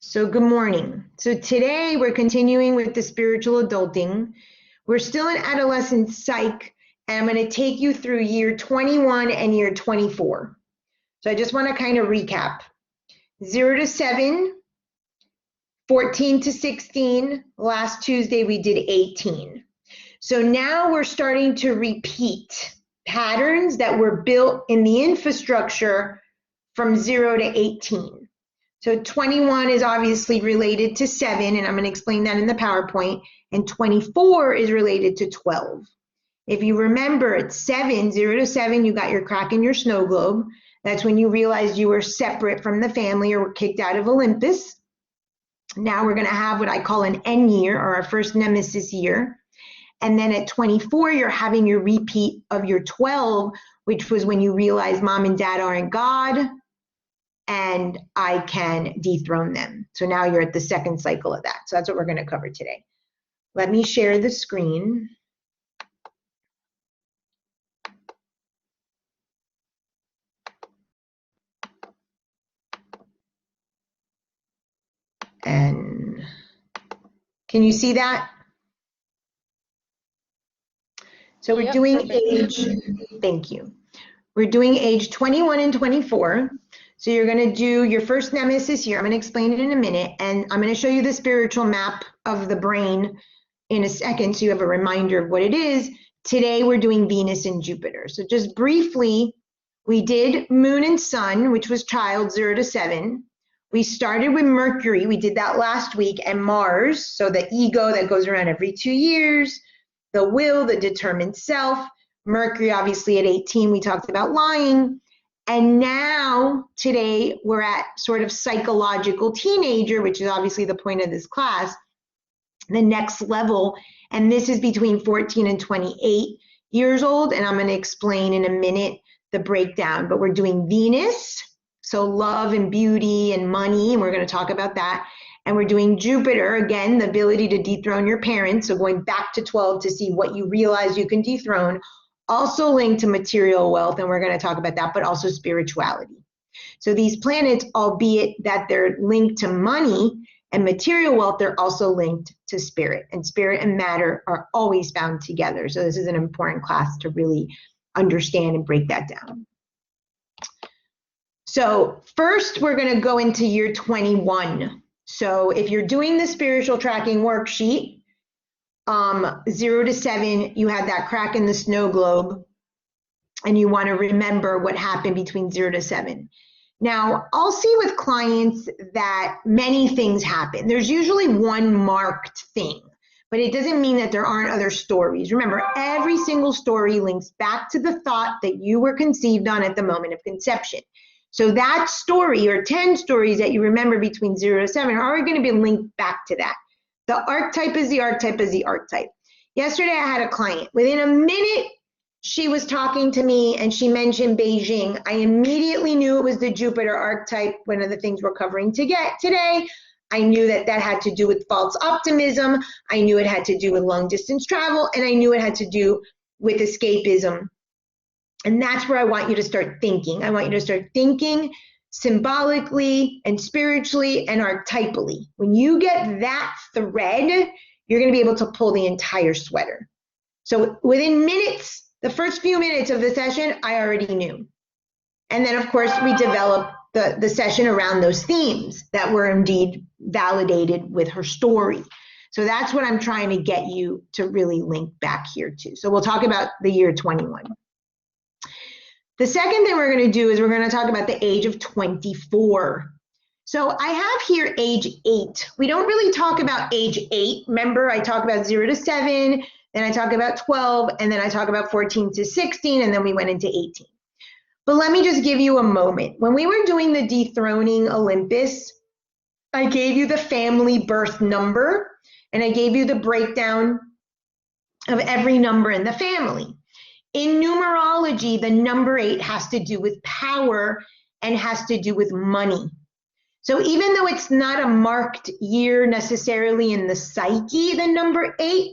So good morning. So today we're continuing with the spiritual adulting. We're still in adolescent psych, and I'm going to take you through year 21 and year 24. So I just want to kind of recap. 0 to 7, 14 to 16. Last Tuesday we did 18. So now we're starting to repeat patterns that were built in the infrastructure from 0 to 18. So 21 is obviously related to 7, and I'm going to explain that in the PowerPoint, and 24 is related to 12. If you remember, at 7, 0 to 7, you got your crack in your snow globe. That's when you realized you were separate from the family or were kicked out of Olympus. Now we're going to have what I call an N year, or our first nemesis year. And then at 24, you're having your repeat of your 12, which was when you realized mom and dad aren't God, and I can dethrone them. So now you're at the second cycle of that. So that's what we're going to cover today. Let me share the screen. And can you see that? So we're doing age, thank you. We're doing age 21 and 24. So you're going to do your first nemesis here. I'm going to explain it in a minute, and I'm going to show you the spiritual map of the brain in a second so you have a reminder of what it is. Today we're doing Venus and Jupiter. So just briefly, we did Moon and Sun, which was child 0 to 7. We started with Mercury. We did that last week, and Mars, so the ego that goes around every 2 years, the will, the determined self. Mercury, obviously, at 18, we talked about lying. And now, today, we're at sort of psychological teenager, which is obviously the point of this class, the next level. And this is between 14 and 28 years old. And I'm going to explain in a minute the breakdown. But we're doing Venus, so love and beauty and money, and we're going to talk about that. And we're doing Jupiter, again, the ability to dethrone your parents. So going back to 12 to see what you realize you can dethrone. Also linked to material wealth, and we're going to talk about that, but also spirituality. So these planets, albeit that they're linked to money and material wealth, they're also linked to spirit, and spirit and matter are always found together. So this is an important class to really understand and break that down. So first, we're going to go into year 21. So if you're doing the spiritual tracking worksheet, 0 to 7, you had that crack in the snow globe, and you want to remember what happened between 0 to 7. Now, I'll see with clients that many things happen. There's usually one marked thing, but it doesn't mean that there aren't other stories. Remember, every single story links back to the thought that you were conceived on at the moment of conception. So that story, or 10 stories that you remember between 0 to 7, are going to be linked back to that. The archetype is the archetype is the archetype. Yesterday I had a client. Within a minute, she was talking to me and she mentioned Beijing. I immediately knew it was the Jupiter archetype, one of the things we're covering today. I knew that that had to do with false optimism. I knew it had to do with long distance travel, and I knew it had to do with escapism. And that's where I want you to start thinking. I want you to start thinking symbolically and spiritually and archetypally. When you get that thread, you're going to be able to pull the entire sweater. So within minutes, the first few minutes of the session, I already knew. And then, of course, we developed the session around those themes that were indeed validated with her story. So that's what I'm trying to get you to really link back here to. So we'll talk about the year 21. The second thing we're going to do is we're going to talk about the age of 24. So I have here age 8. We don't really talk about age 8. Remember, I talk about 0 to 7, then I talk about 12, and then I talk about 14 to 16, and then we went into 18. But let me just give you a moment. When we were doing the dethroning Olympus, I gave you the family birth number, and I gave you the breakdown of every number in the family. In numerology, the number 8 has to do with power and has to do with money. So even though it's not a marked year necessarily in the psyche, the number 8,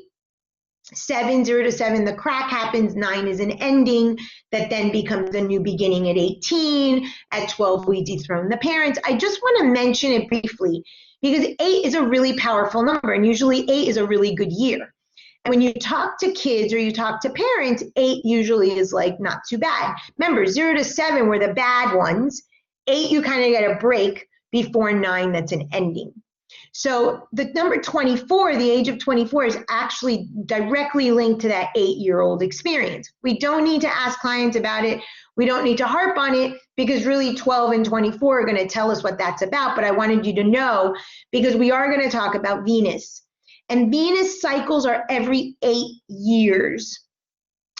7, 0 to 7, the crack happens, 9 is an ending that then becomes a new beginning at 18. At 12, we dethrone the parents. I just want to mention it briefly because 8 is a really powerful number, and usually 8 is a really good year. And when you talk to kids or you talk to parents, 8 usually is like not too bad. Remember, 0 to 7 were the bad ones. 8, you kind of get a break before 9, that's an ending. So the number 24, the age of 24, is actually directly linked to that 8-year-old experience. We don't need to ask clients about it. We don't need to harp on it, because really 12 and 24 are going to tell us what that's about. But I wanted you to know, because we are going to talk about Venus. And Venus cycles are every 8 years.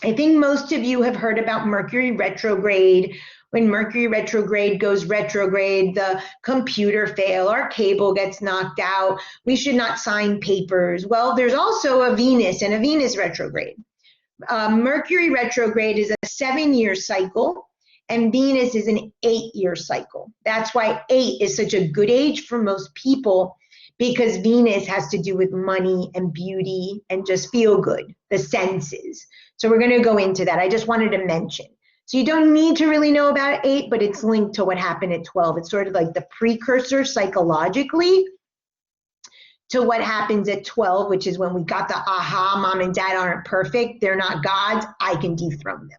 I think most of you have heard about Mercury retrograde. When Mercury retrograde goes retrograde, the computer fails, our cable gets knocked out, we should not sign papers. Well, there's also a Venus and a Venus retrograde. Mercury retrograde is a 7-year cycle, and Venus is an 8-year cycle. That's why 8 is such a good age for most people, because Venus has to do with money and beauty and just feel good, the senses. So we're going to go into that. I just wanted to mention. So you don't need to really know about 8, but it's linked to what happened at 12. It's sort of like the precursor psychologically to what happens at 12, which is when we got the aha, mom and dad aren't perfect, they're not gods, I can dethrone them.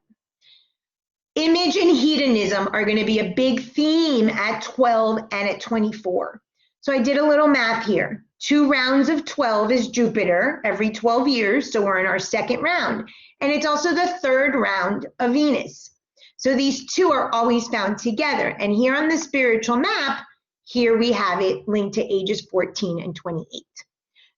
Image and hedonism are going to be a big theme at 12 and at 24. So I did a little math here. 2 rounds of 12 is Jupiter every 12 years, so we're in our 2nd round. And it's also the 3rd round of Venus. So these 2 are always found together. And here on the spiritual map, here we have it linked to ages 14 and 28.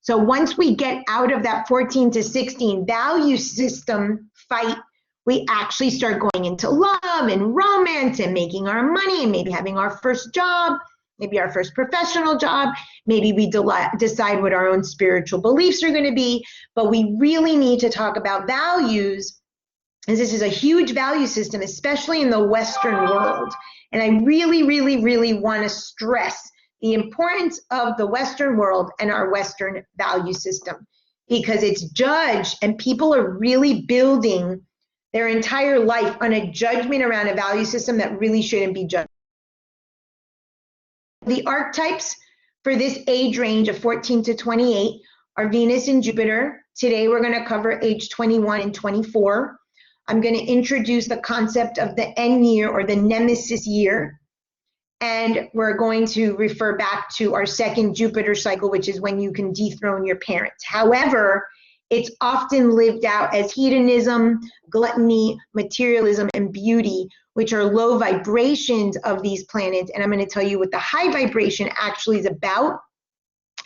So once we get out of that 14 to 16 value system fight, we actually start going into love and romance and making our money and maybe having our first job, maybe our first professional job. Maybe we decide what our own spiritual beliefs are going to be. But we really need to talk about values, as this is a huge value system, especially in the Western world. And I really, really, really want to stress the importance of the Western world and our Western value system, because it's judged, and people are really building their entire life on a judgment around a value system that really shouldn't be judged. The archetypes for this age range of 14 to 28 are Venus and Jupiter. Today we're going to cover age 21 and 24. I'm going to introduce the concept of the N year, or the nemesis year. And we're going to refer back to our 2nd Jupiter cycle, which is when you can dethrone your parents. However, it's often lived out as hedonism, gluttony, materialism, and beauty, which are low vibrations of these planets. And I'm going to tell you what the high vibration actually is about.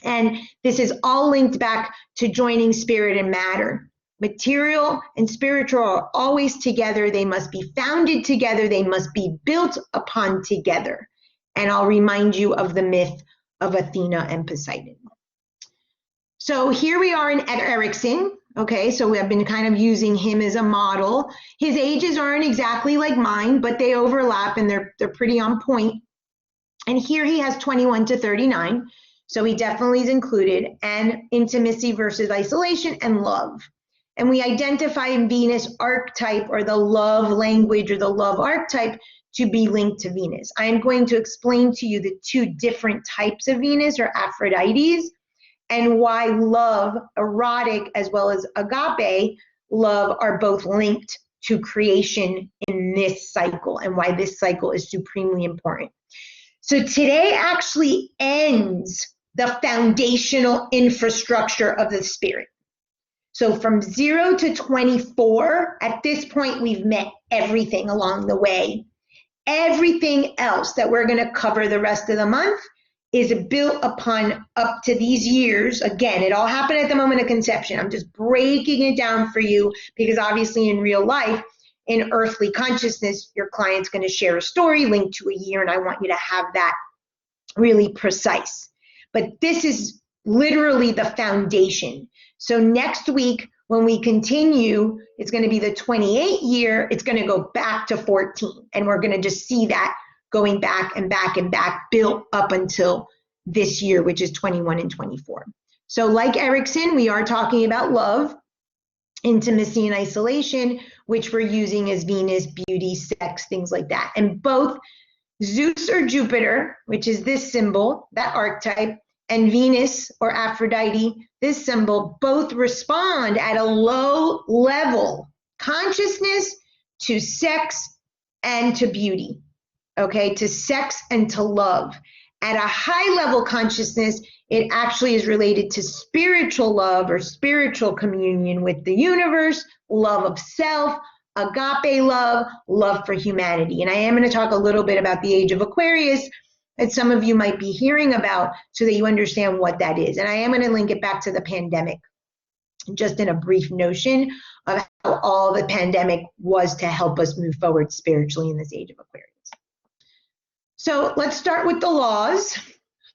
And this is all linked back to joining spirit and matter. Material and spiritual are always together. They must be founded together. They must be built upon together. And I'll remind you of the myth of Athena and Poseidon. So here we are in Erickson. Okay, so we have been kind of using him as a model. His ages aren't exactly like mine, but they overlap, and they're pretty on point. And here he has 21 to 39. So he definitely is included, and intimacy versus isolation, and love. And we identify Venus archetype, or the love language, or the love archetype, to be linked to Venus. I am going to explain to you the 2 different types of Venus, or Aphrodites, and why love, erotic as well as agape love, are both linked to creation in this cycle, and why this cycle is supremely important. So today actually ends the foundational infrastructure of the spirit. So from 0 to 24, at this point, we've met everything along the way. Everything else that we're going to cover the rest of the month is built upon up to these years. Again, it all happened at the moment of conception. I'm just breaking it down for you, because obviously in real life, in earthly consciousness, your client's going to share a story linked to a year, and I want you to have that really precise. But this is literally the foundation. So next week, when we continue, it's going to be the 28 year. It's going to go back to 14. And we're going to just see that going back and back and back, built up until this year, which is 21 and 24. So like Erickson, we are talking about love, intimacy, and isolation, which we're using as Venus, beauty, sex, things like that. And both Zeus or Jupiter, which is this symbol, that archetype, and Venus or Aphrodite, this symbol, both respond at a low level consciousness to sex and to beauty, okay, to sex and to love. At a high level consciousness, it actually is related to spiritual love or spiritual communion with the universe, love of self, agape love, love for humanity. And I am going to talk a little bit about the age of Aquarius that some of you might be hearing about so that you understand what that is. And I am going to link it back to the pandemic, just in a brief notion of how all the pandemic was to help us move forward spiritually in this age of Aquarius. So let's start with the laws.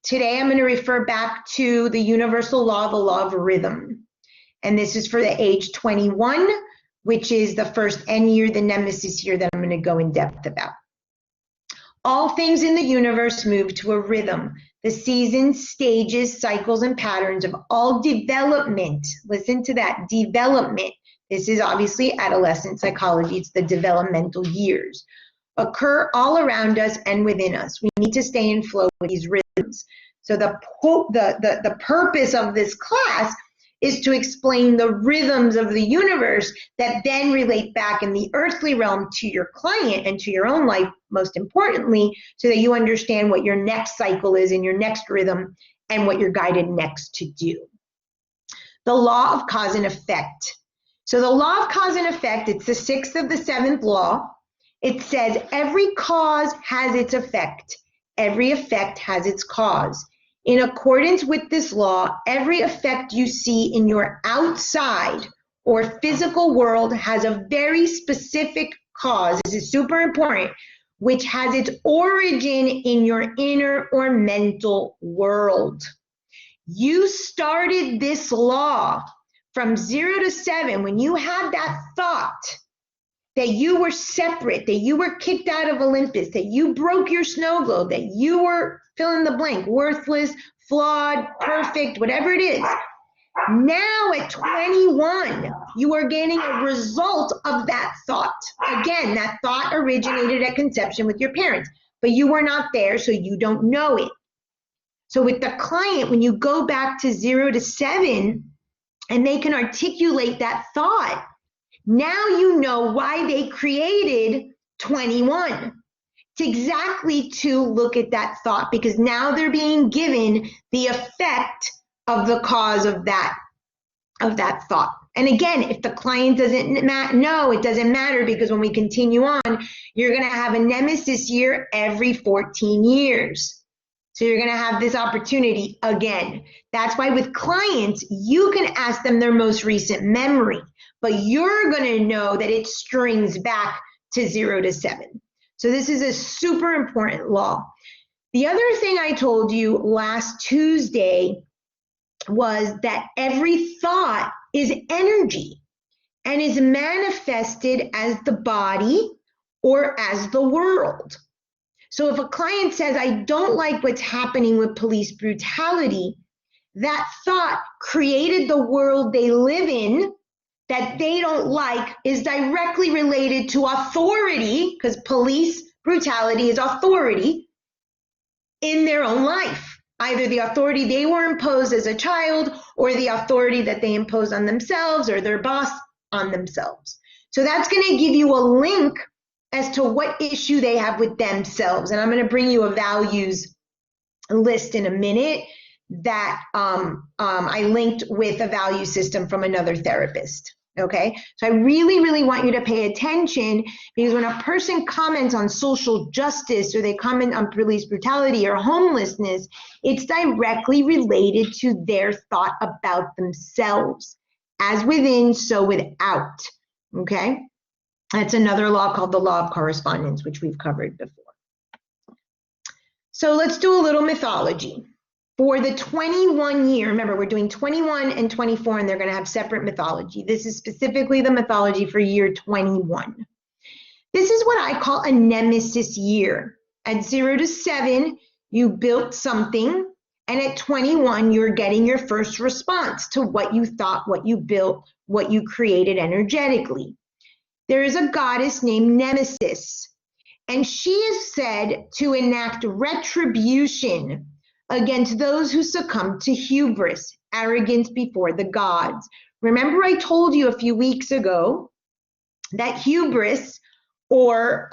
Today I'm going to refer back to the universal law, the law of rhythm. And this is for the age 21, which is the first N year, the nemesis year that I'm going to go in depth about. All things in the universe move to a rhythm. The seasons, stages, cycles, and patterns of all development, listen to that, development. This is obviously adolescent psychology. It's the developmental years. Occur all around us and within us. We need to stay in flow with these rhythms. So the purpose of this class is to explain the rhythms of the universe that then relate back in the earthly realm to your client and to your own life, most importantly, so that you understand what your next cycle is in your next rhythm and what you're guided next to do. The law of cause and effect. So the law of cause and effect, it's the sixth of the seventh law. It says every cause has its effect. Every effect has its cause. In accordance with this law, every effect you see in your outside or physical world has a very specific cause. This is super important, which has its origin in your inner or mental world. You started this law from 0 to 7 when you had that thought that you were separate, that you were kicked out of Olympus, that you broke your snow globe, that you were fill in the blank, worthless, flawed, perfect, whatever it is. Now at 21, you are gaining a result of that thought. Again, that thought originated at conception with your parents, but you were not there, so you don't know it. So with the client, when you go back to 0 to 7, and they can articulate that thought, now you know why they created 21. It's exactly to look at that thought, because now they're being given the effect of the cause of that thought. And again, if the client doesn't know, it doesn't matter, because when we continue on, you're going to have a nemesis year every 14 years. So you're going to have this opportunity again. That's why with clients, you can ask them their most recent memory, but you're going to know that it strings back to 0 to 7. So this is a super important law. The other thing I told you last Tuesday was that every thought is energy and is manifested as the body or as the world. So if a client says, I don't like what's happening with police brutality, that thought created the world they live in that they don't like is directly related to authority, because police brutality is authority in their own life. Either the authority they were imposed as a child or the authority that they impose on themselves or their boss on themselves. So that's going to give you a link as to what issue they have with themselves. And I'm going to bring you a values list in a minute that I linked with a value system from another therapist. Okay, so I really, really want you to pay attention, because when a person comments on social justice or they comment on police brutality or homelessness, it's directly related to their thought about themselves. As within, so without. Okay, that's another law called the law of correspondence, which we've covered before. So let's do a little mythology. For the 21 year, remember we're doing 21 and 24 and they're going to have separate mythology. This is specifically the mythology for year 21. This is what I call a nemesis year. At 0 to 7, you built something, and at 21, you're getting your first response to what you thought, what you built, what you created energetically. There is a goddess named Nemesis, and she is said to enact retribution against those who succumb to hubris, arrogance before the gods. Remember, I told you a few weeks ago that hubris, or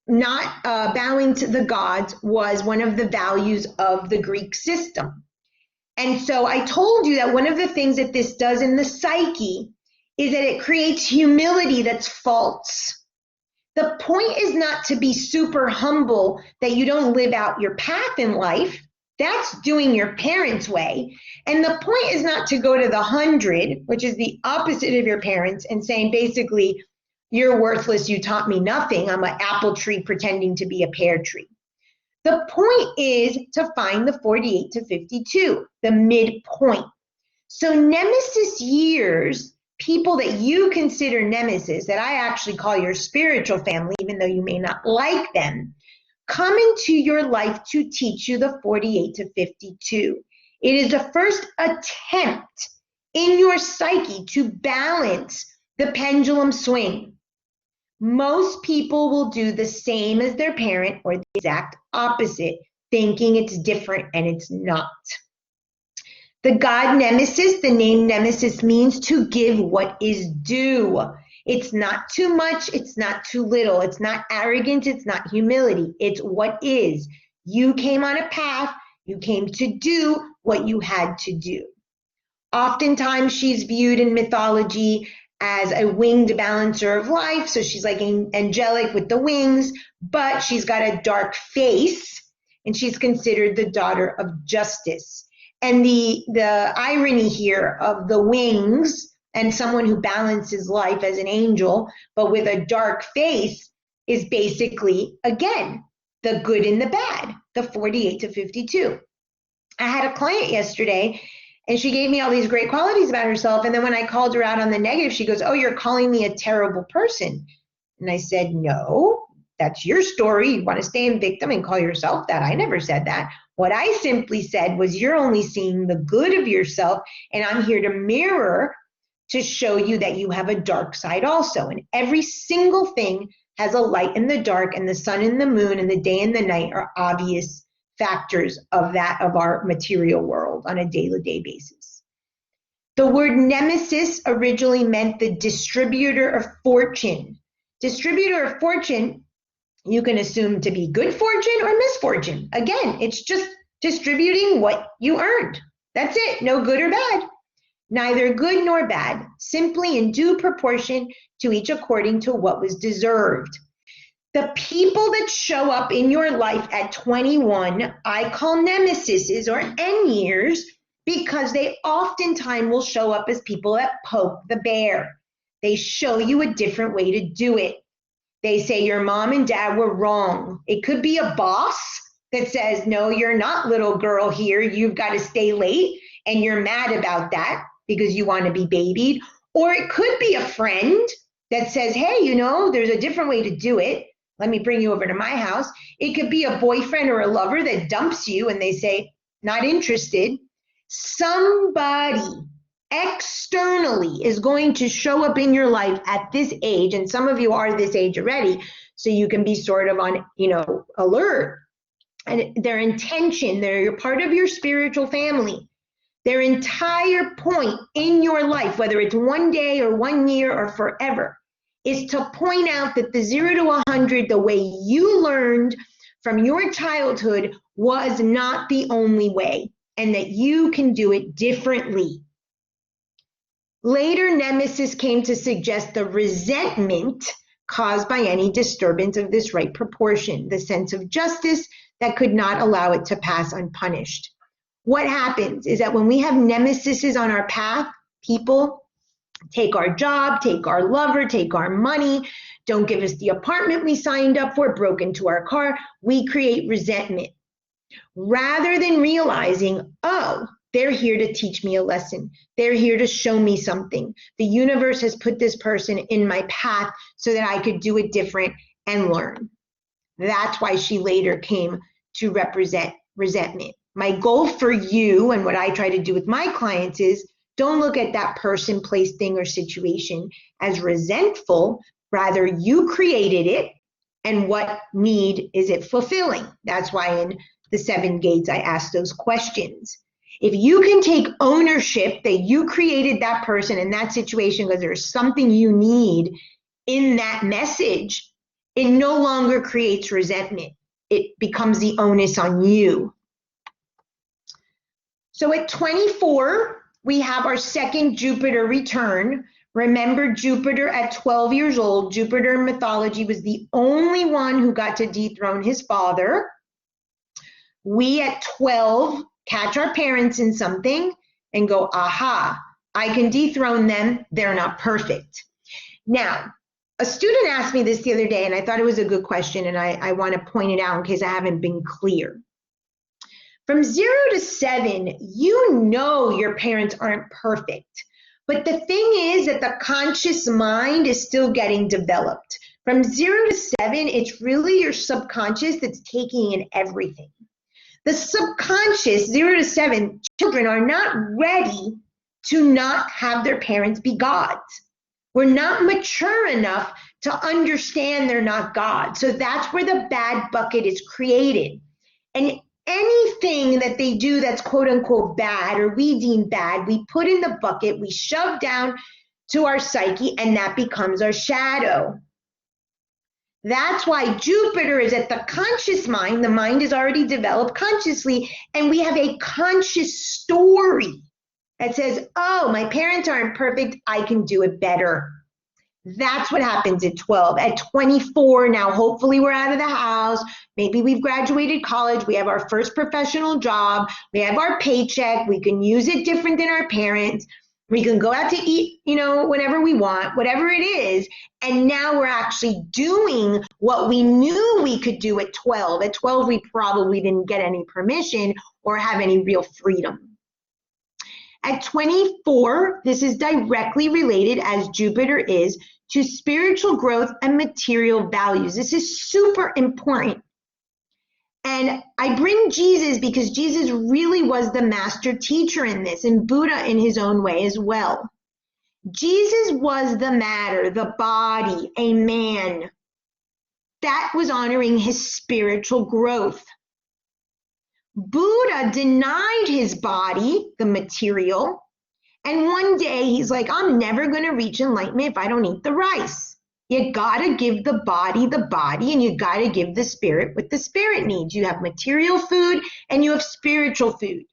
not bowing to the gods, was one of the values of the Greek system. And so I told you that one of the things that this does in the psyche is that it creates humility that's false. The point is not to be super humble that you don't live out your path in life. That's doing your parents' way. And the point is not to go to the 100, which is the opposite of your parents, and saying basically, you're worthless, you taught me nothing, I'm an apple tree pretending to be a pear tree. The point is to find the 48 to 52, the midpoint. So nemesis years, people that you consider nemesis, that I actually call your spiritual family, even though you may not like them, come into your life to teach you the 48 to 52. It is the first attempt in your psyche to balance the pendulum swing. Most people will do the same as their parent or the exact opposite, thinking it's different, and it's not. The god Nemesis, the name Nemesis means to give what is due. It's not too much, it's not too little, it's not arrogance, it's not humility, it's what is. You came on a path, you came to do what you had to do. Oftentimes she's viewed in mythology as a winged balancer of life, so she's like angelic with the wings, but she's got a dark face, and she's considered the daughter of justice. And the irony here of the wings and someone who balances life as an angel, but with a dark face, is basically, again, the good and the bad, the 48 to 52. I had a client yesterday, and she gave me all these great qualities about herself, and then when I called her out on the negative, she goes, "Oh, you're calling me a terrible person." And I said, "No, that's your story. You want to stay in victim and call yourself that. I never said that. What I simply said was you're only seeing the good of yourself, and I'm here to mirror to show you that you have a dark side also. And every single thing has a light and the dark, and the sun and the moon and the day and the night are obvious factors of that, of our material world on a day-to-day basis." The word nemesis originally meant the distributor of fortune. Distributor of fortune, you can assume to be good fortune or misfortune. Again, it's just distributing what you earned. That's it, no good or bad. Neither good nor bad, simply in due proportion to each according to what was deserved. The people that show up in your life at 21, I call nemesises or N-years, because they oftentimes will show up as people that poke the bear. They show you a different way to do it. They say your mom and dad were wrong. It could be a boss that says, "No, you're not, little girl, here. You've got to stay late," and you're mad about that because you want to be babied. Or it could be a friend that says, "Hey, you know, there's a different way to do it. Let me bring you over to my house." It could be a boyfriend or a lover that dumps you and they say, "Not interested." Somebody externally is going to show up in your life at this age, and some of you are this age already, so you can be sort of on, alert. And their intention, they're part of your spiritual family. Their entire point in your life, whether it's one day or 1 year or forever, is to point out that the 0 to 100, the way you learned from your childhood, was not the only way, and that you can do it differently. Later, nemesis came to suggest the resentment caused by any disturbance of this right proportion, the sense of justice that could not allow it to pass unpunished. What happens is that when we have nemesises on our path, people take our job, take our lover, take our money, don't give us the apartment we signed up for, broke into our car, we create resentment. Rather than realizing, oh, they're here to teach me a lesson. They're here to show me something. The universe has put this person in my path so that I could do it different and learn. That's why she later came to represent resentment. My goal for you, and what I try to do with my clients, is don't look at that person, place, thing, or situation as resentful. Rather, you created it, and what need is it fulfilling? That's why in the 7 gates, I ask those questions. If you can take ownership that you created that person in that situation because there's something you need in that message, it no longer creates resentment. It becomes the onus on you. So at 24, we have our second Jupiter return. Remember, Jupiter at 12 years old, Jupiter in mythology was the only one who got to dethrone his father. We at 12 catch our parents in something and go, aha, I can dethrone them. They're not perfect. Now, a student asked me this the other day, and I thought it was a good question, and I want to point it out in case I haven't been clear. From 0 to 7, you know your parents aren't perfect. But the thing is that the conscious mind is still getting developed. From 0 to 7, it's really your subconscious that's taking in everything. The subconscious, 0 to 7, children are not ready to not have their parents be gods. We're not mature enough to understand they're not God. So that's where the bad bucket is created. And anything that they do that's quote unquote bad or we deem bad, we put in the bucket, we shove down to our psyche, and that becomes our shadow. That's why Jupiter is at the conscious mind. The mind is already developed consciously, and we have a conscious story that says, oh, my parents aren't perfect, I can do it better. That's what happens at 12. At 24, now hopefully we're out of the house, maybe we've graduated college, we have our first professional job, we have our paycheck, we can use it different than our parents, we can go out to eat, whenever we want, whatever it is, and now we're actually doing what we knew we could do at 12. At 12, we probably didn't get any permission or have any real freedom. At 24, this is directly related, as Jupiter is, to spiritual growth and material values. This is super important. And I bring Jesus because Jesus really was the master teacher in this, and Buddha in his own way as well. Jesus was the matter, the body, a man. That was honoring his spiritual growth. Buddha denied his body, the material, and one day he's like, I'm never going to reach enlightenment if I don't eat the rice. You got to give the body, and you got to give the spirit what the spirit needs. You have material food and you have spiritual food.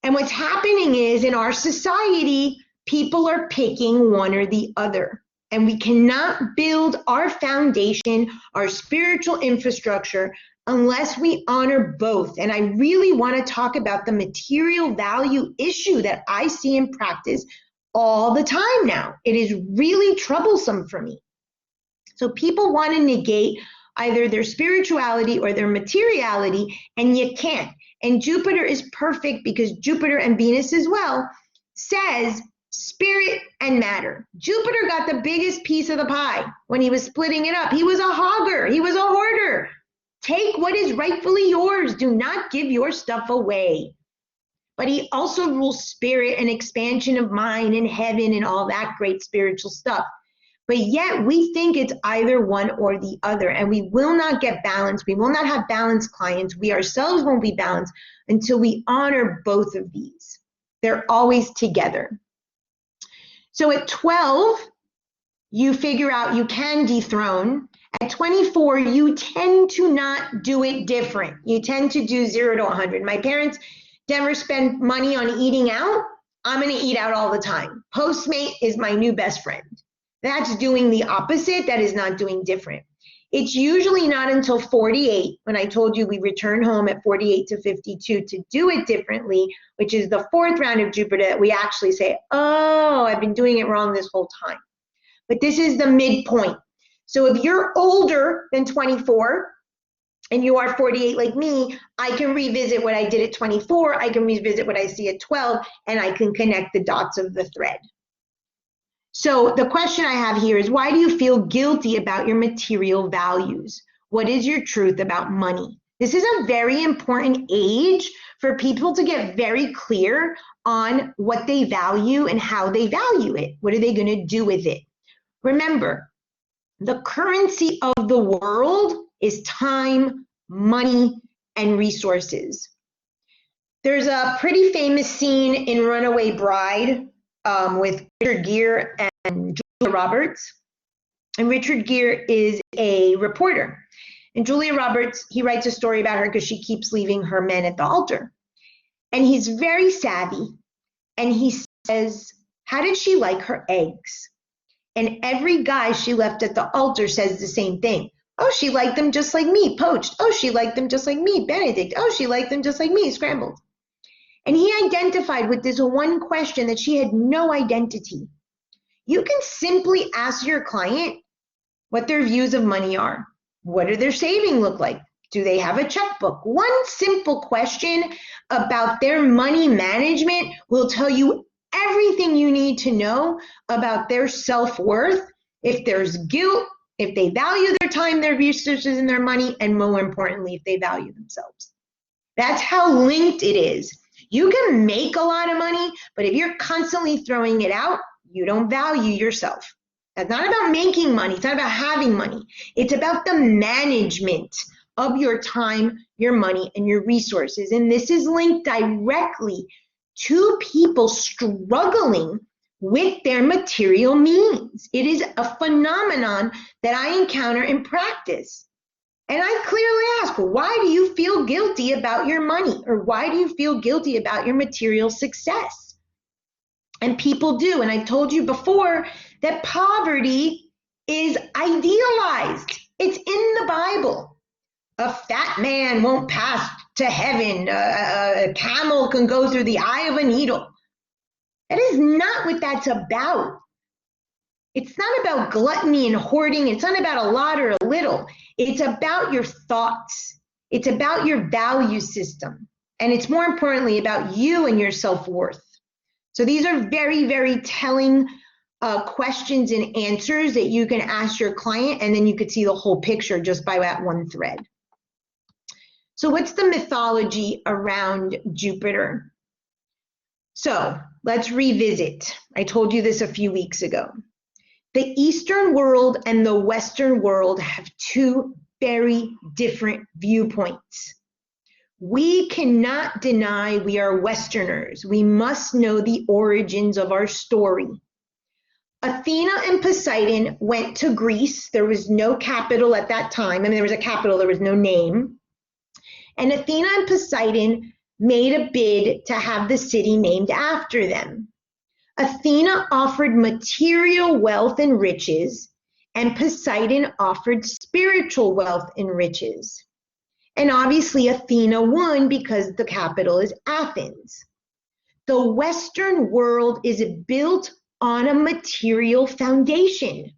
And what's happening is in our society, people are picking one or the other. And we cannot build our foundation, our spiritual infrastructure, unless we honor both. And I really want to talk about the material value issue that I see in practice all the time now. It is really troublesome for me. So people want to negate either their spirituality or their materiality, and you can't. And Jupiter is perfect because Jupiter and Venus as well says spirit and matter. Jupiter got the biggest piece of the pie when he was splitting it up. He was a hogger. He was a hoarder. Take what is rightfully yours. Do not give your stuff away. But he also rules spirit and expansion of mind and heaven and all that great spiritual stuff. But yet we think it's either one or the other, and we will not get balanced. We will not have balanced clients. We ourselves won't be balanced until we honor both of these. They're always together. So at 12, you figure out you can dethrone. At 24, you tend to not do it different. You tend to do 0 to 100. My parents never spend money on eating out. I'm going to eat out all the time. Postmate is my new best friend. That's doing the opposite. That is not doing different. It's usually not until 48, when I told you we return home at 48 to 52 to do it differently, which is the 4th round of Jupiter, that we actually say, oh, I've been doing it wrong this whole time. But this is the midpoint. So if you're older than 24 and you are 48 like me, I can revisit what I did at 24, I can revisit what I see at 12, and I can connect the dots of the thread. So the question I have here is, why do you feel guilty about your material values? What is your truth about money? This is a very important age for people to get very clear on what they value and how they value it. What are they going to do with it? Remember, the currency of the world is time, money, and resources. There's a pretty famous scene in Runaway Bride with Richard Gere and Julia Roberts. And Richard Gere is a reporter. And Julia Roberts, he writes a story about her because she keeps leaving her men at the altar. And he's very savvy. And he says, how did she like her eggs? And every guy she left at the altar says the same thing. Oh, she liked them just like me, poached. Oh, she liked them just like me, Benedict. Oh, she liked them just like me, scrambled. And he identified with this one question that she had no identity. You can simply ask your client what their views of money are. What do their savings look like? Do they have a checkbook? One simple question about their money management will tell you everything you need to know about their self-worth, if there's guilt, if they value their time, their resources, and their money, and more importantly, if they value themselves. That's how linked it is. You can make a lot of money, but if you're constantly throwing it out, you don't value yourself. It's not about making money. It's not about having money. It's about the management of your time, your money, and your resources. And this is linked directly to people struggling with their material means. It is a phenomenon that I encounter in practice. And I clearly ask, why do you feel guilty about your money? Or why do you feel guilty about your material success? And people do. And I've told you before that poverty is idealized. It's in the Bible. A fat man won't pass to heaven. A camel can go through the eye of a needle. That is not what that's about. It's not about gluttony and hoarding. It's not about a lot or a little. It's about your thoughts. It's about your value system. And it's more importantly about you and your self-worth. So these are very, very telling questions and answers that you can ask your client, and then you could see the whole picture just by that one thread. So what's the mythology around Jupiter? So let's revisit. I told you this a few weeks ago. The Eastern world and the Western world have two very different viewpoints. We cannot deny we are Westerners. We must know the origins of our story. Athena and Poseidon went to Greece. There was no capital at that time. I mean, there was a capital, there was no name. And Athena and Poseidon made a bid to have the city named after them. Athena offered material wealth and riches, and Poseidon offered spiritual wealth and riches. And obviously Athena won because the capital is Athens. The Western world is built on a material foundation.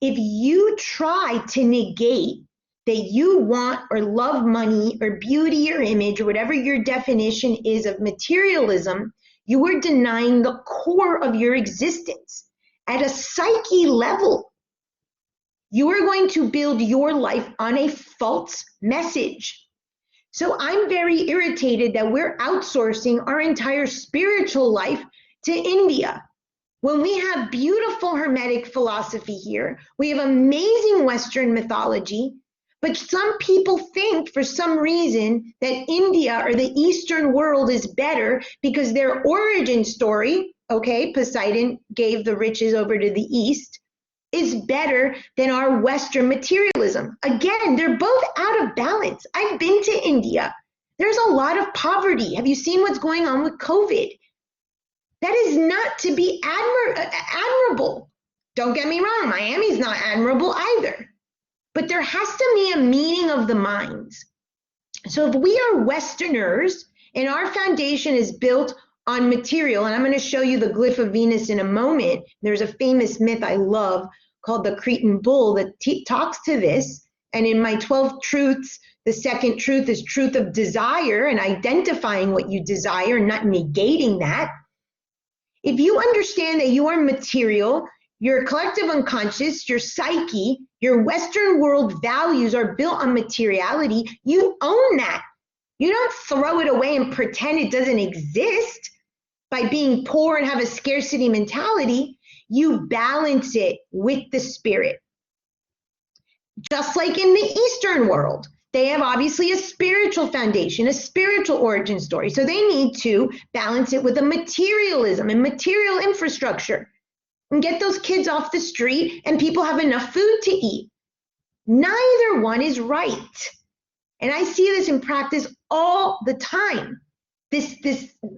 If you try to negate that you want or love money or beauty or image or whatever your definition is of materialism, you are denying the core of your existence. At a psyche level, you are going to build your life on a false message. So I'm very irritated that we're outsourcing our entire spiritual life to India. When we have beautiful Hermetic philosophy here, we have amazing Western mythology, but some people think for some reason that India or the Eastern world is better because their origin story, okay, Poseidon gave the riches over to the East, is better than our Western materialism. Again, they're both out of balance. I've been to India. There's a lot of poverty. Have you seen what's going on with COVID? That is not to be admirable. Don't get me wrong, Miami's not admirable either. But there has to be a meeting of the minds. So if we are Westerners and our foundation is built on material, and I'm going to show you the glyph of Venus in a moment. There's a famous myth I love called the Cretan Bull that talks to this. And in my 12 truths, the second truth is truth of desire and identifying what you desire, not negating that. If you understand that you are material, your collective unconscious, your psyche, your Western world values are built on materiality, you own that. You don't throw it away and pretend it doesn't exist by being poor and have a scarcity mentality. You balance it with the spirit. Just like in the Eastern world, They have obviously a spiritual foundation, a spiritual origin story. So they need to balance it with a materialism and material infrastructure and get those kids off the street and people have enough food to eat. Neither one is right. And I see this in practice all the time. This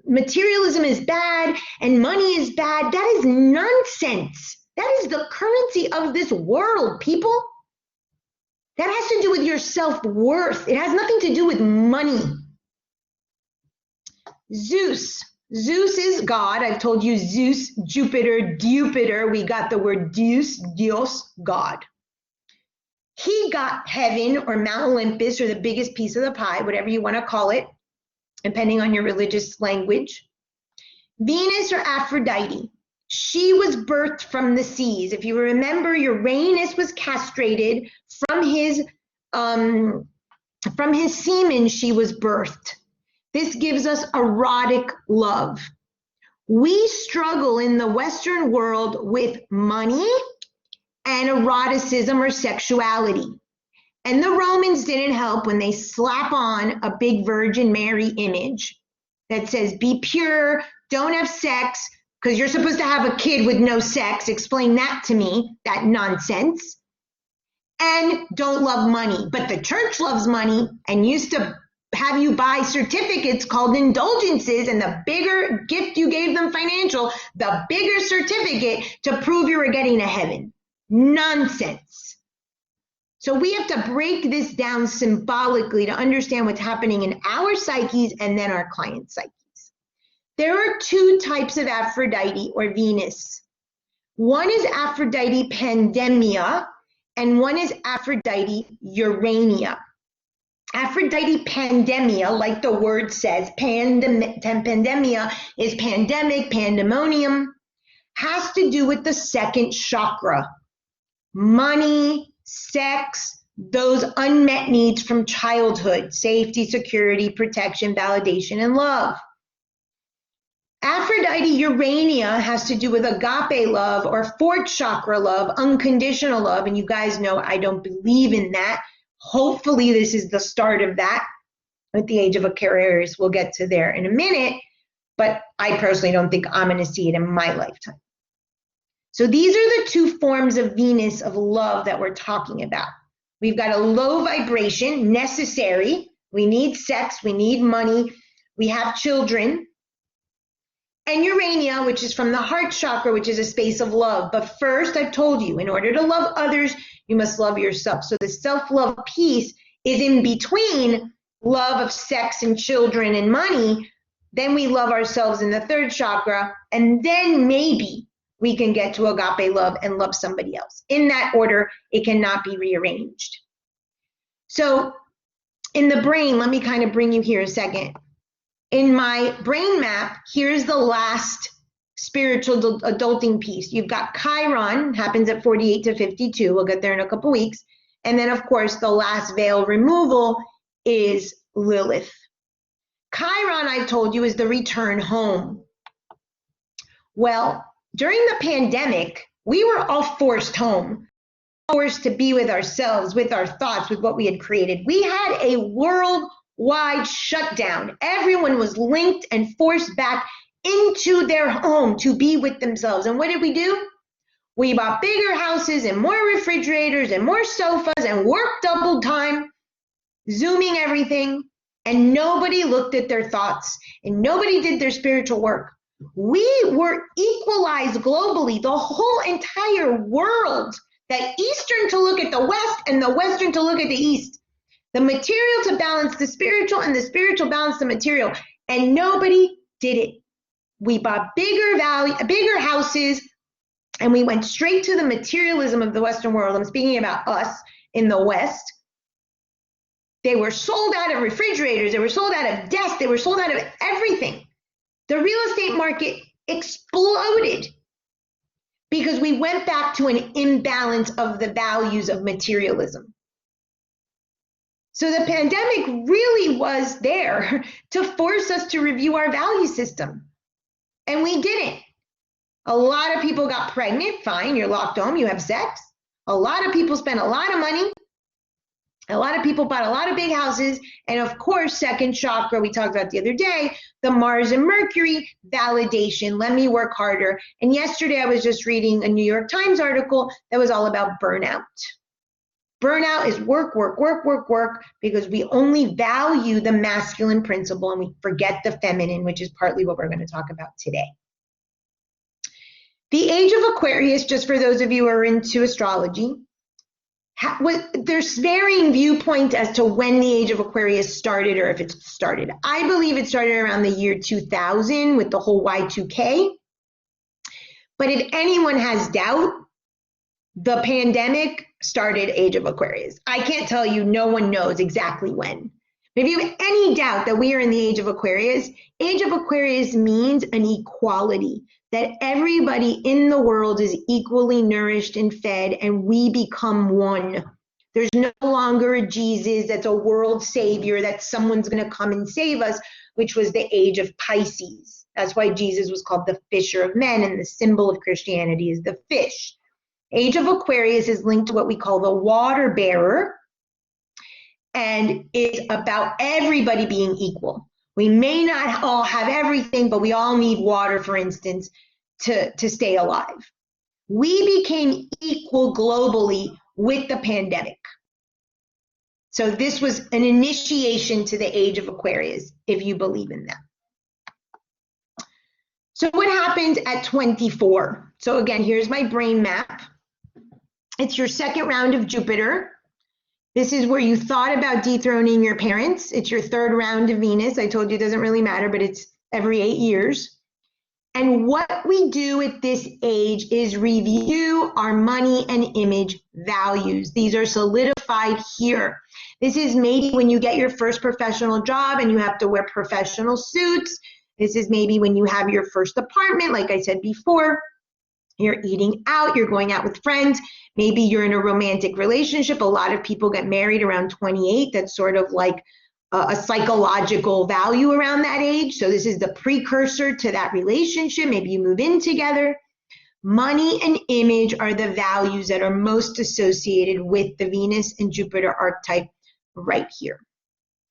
materialism is bad and money is bad. That is nonsense. That is the currency of this world, people. That has to do with your self-worth. It has nothing to do with money. Zeus. Zeus is God. I've told you Zeus, Jupiter, Dupiter. We got the word Deus, Dios, God. He got heaven or Mount Olympus or the biggest piece of the pie, whatever you want to call it, depending on your religious language. Venus or Aphrodite. She was birthed from the seas. If you remember, Uranus was castrated from his semen. She was birthed. This gives us erotic love. We struggle in the Western world with money and eroticism or sexuality. And the Romans didn't help when they slap on a big Virgin Mary image that says, be pure, don't have sex, because you're supposed to have a kid with no sex. Explain that to me, that nonsense. And don't love money. But the church loves money and used to have you buy certificates called indulgences, and the bigger gift you gave them financial, the bigger certificate to prove you were getting to heaven. Nonsense. So we have to break this down symbolically to understand what's happening in our psyches and then our clients' psyches. There are two types of Aphrodite or Venus. One is Aphrodite Pandemia, and one is Aphrodite Urania. Aphrodite Pandemia, like the word says, pandemia is pandemic, pandemonium, has to do with the second chakra. Money, sex, those unmet needs from childhood, safety, security, protection, validation, and love. Aphrodite Urania has to do with agape love or fourth chakra love, unconditional love. And you guys know I don't believe in that. Hopefully this is the start of that at the age of Aquarius. We'll get to there in a minute, but I personally don't think I'm going to see it in my lifetime. So these are the two forms of Venus of love that we're talking about. We've got a low vibration, necessary. We need sex, we need money, we have children. And Urania, which is from the heart chakra, which is a space of love. But first, I've told you, in order to love others, you must love yourself. So the self-love piece is in between love of sex and children and money. Then we love ourselves in the third chakra. And then maybe we can get to agape love and love somebody else. In that order, it cannot be rearranged. So in the brain, let me kind of bring you here a second. In my brain map, here's the last spiritual adulting piece. You've got Chiron, happens at 48 to 52. We'll get there in a couple weeks. And then, of course, the last veil removal is Lilith. Chiron, I've told you, is the return home. Well, during the pandemic, we were all forced home, forced to be with ourselves, with our thoughts, with what we had created. We had a worldwide shutdown. Everyone was linked and forced back into their home to be with themselves. And what did we do? We bought bigger houses and more refrigerators and more sofas and worked double time, Zooming everything, and nobody looked at their thoughts and nobody did their spiritual work. We were equalized globally, the whole entire world, that Eastern to look at the West and the Western to look at the East. The material to balance the spiritual and the spiritual balance the material. And nobody did it. We bought bigger houses, and we went straight to the materialism of the Western world. I'm speaking about us in the West. They were sold out of refrigerators. They were sold out of desks. They were sold out of everything. The real estate market exploded because we went back to an imbalance of the values of materialism. So the pandemic really was there to force us to review our value system. And we didn't. A lot of people got pregnant. Fine, you're locked home, you have sex. A lot of people spent a lot of money. A lot of people bought a lot of big houses. And of course, second chakra, we talked about the other day, the Mars and Mercury, validation. Let me work harder. And yesterday I was just reading a New York Times article that was all about burnout. Burnout is work, work, work, work, work, because we only value the masculine principle and we forget the feminine, which is partly what we're going to talk about today. The age of Aquarius, just for those of you who are into astrology, there's varying viewpoints as to when the age of Aquarius started or if it started. I believe it started around the year 2000 with the whole Y2K. But if anyone has doubt, the pandemic started age of Aquarius. I can't tell you, no one knows exactly when. If you have any doubt that we are in the age of Aquarius means an equality, that everybody in the world is equally nourished and fed, and we become one. There's no longer a Jesus that's a world savior, that someone's going to come and save us, which was the age of Pisces. That's why Jesus was called the fisher of men, and the symbol of Christianity is the fish. Age of Aquarius is linked to what we call the water bearer, and it's about everybody being equal. We may not all have everything, but we all need water, for instance, to stay alive. We became equal globally with the pandemic. So this was an initiation to the age of Aquarius, if you believe in that. So what happened at 24? So again, here's my brain map. It's your second round of Jupiter. This is where you thought about dethroning your parents. It's your third round of Venus. I told you it doesn't really matter, but it's every 8 years. And what we do at this age is review our money and image values. These are solidified here. This is maybe when you get your first professional job and you have to wear professional suits. This is maybe when you have your first apartment, like I said before. You're eating out, you're going out with friends. Maybe you're in a romantic relationship. A lot of people get married around 28. That's sort of like a psychological value around that age. So this is the precursor to that relationship. Maybe you move in together. Money and image are the values that are most associated with the Venus and Jupiter archetype right here.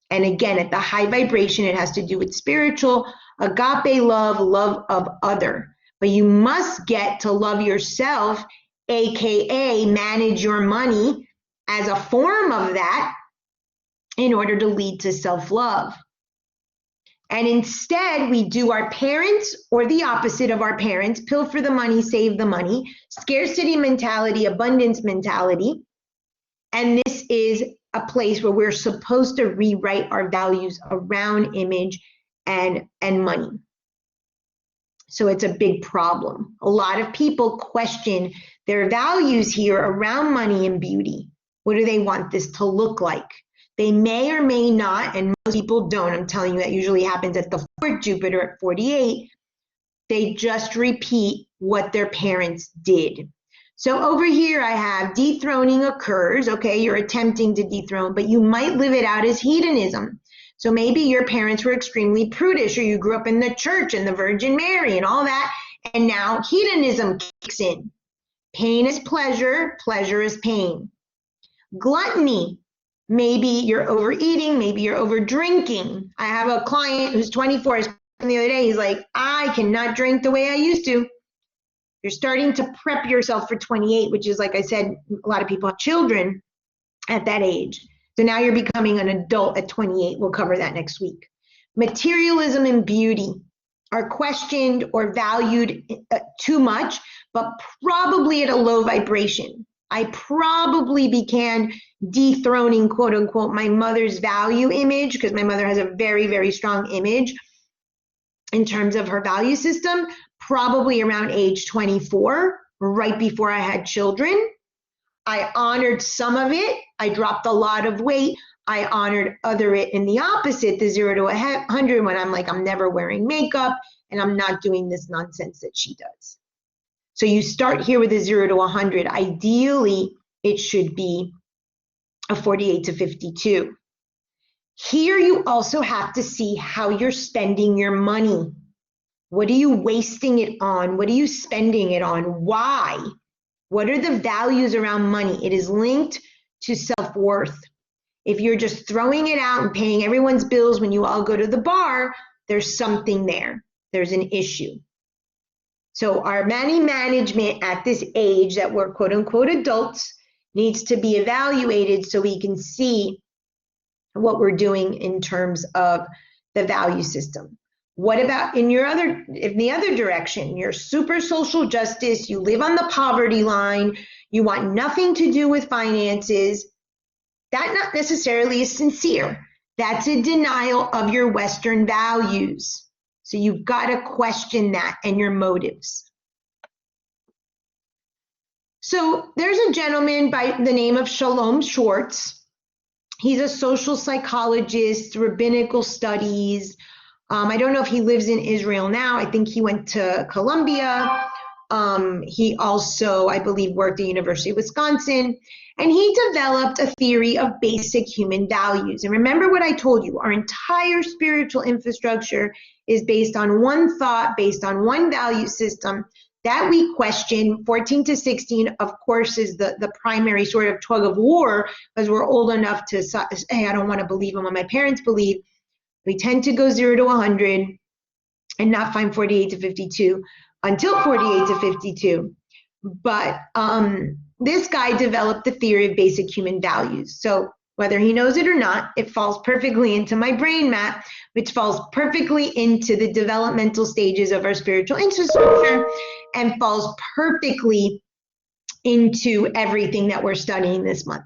And again, at the high vibration, it has to do with spiritual, agape love, love of other. But you must get to love yourself, AKA manage your money as a form of that in order to lead to self-love. And instead, we do our parents, or the opposite of our parents, pilfer the money, save the money, scarcity mentality, abundance mentality. And this is a place where we're supposed to rewrite our values around image and money. So it's a big problem. A lot of people question their values here around money and beauty. What do they want this to look like? They may or may not, and most people don't. I'm telling you, that usually happens at the fourth Jupiter at 48. They just repeat what their parents did. So over here I have dethroning occurs. Okay, you're attempting to dethrone, but you might live it out as hedonism. So maybe your parents were extremely prudish, or you grew up in the church and the Virgin Mary and all that, and now hedonism kicks in. Pain is pleasure, pleasure is pain. Gluttony, maybe you're overeating, maybe you're over drinking. I have a client who's 24, the other day, he's like, I cannot drink the way I used to. You're starting to prep yourself for 28, which is, like I said, a lot of people have children at that age. So now you're becoming an adult at 28. We'll cover that next week. Materialism and beauty are questioned or valued too much, but probably at a low vibration. I probably began dethroning, quote unquote, my mother's value image, because my mother has a very, very strong image in terms of her value system, probably around age 24, right before I had children. I honored some of it. I dropped a lot of weight. I honored other it in the opposite, the 0 to 100, when I'm like, I'm never wearing makeup and I'm not doing this nonsense that she does. So you start here with a 0 to 100. Ideally, it should be a 48 to 52. Here you also have to see how you're spending your money. What are you wasting it on? What are you spending it on? Why? What are the values around money? It is linked to self-worth. If you're just throwing it out and paying everyone's bills when you all go to the bar, there's something there. There's an issue. So our money management at this age that we're quote unquote adults needs to be evaluated so we can see what we're doing in terms of the value system. What about in the other direction? You're super social justice, you live on the poverty line, you want nothing to do with finances. That not necessarily is sincere. That's a denial of your Western values. So you've got to question that and your motives. So there's a gentleman by the name of Shalom Schwartz. He's a social psychologist, rabbinical studies. I don't know if he lives in Israel now. I think he went to Columbia. He also, I believe, worked at the University of Wisconsin. And he developed a theory of basic human values. And remember what I told you, our entire spiritual infrastructure is based on one thought, based on one value system that we question. 14 to 16, of course, is the primary sort of tug of war, because we're old enough to say, hey, I don't want to believe in what my parents believe. We tend to go 0 to 100 and not find 48 to 52 until 48 to 52. But this guy developed the theory of basic human values. So whether he knows it or not, it falls perfectly into my brain map, which falls perfectly into the developmental stages of our spiritual infrastructure and falls perfectly into everything that we're studying this month.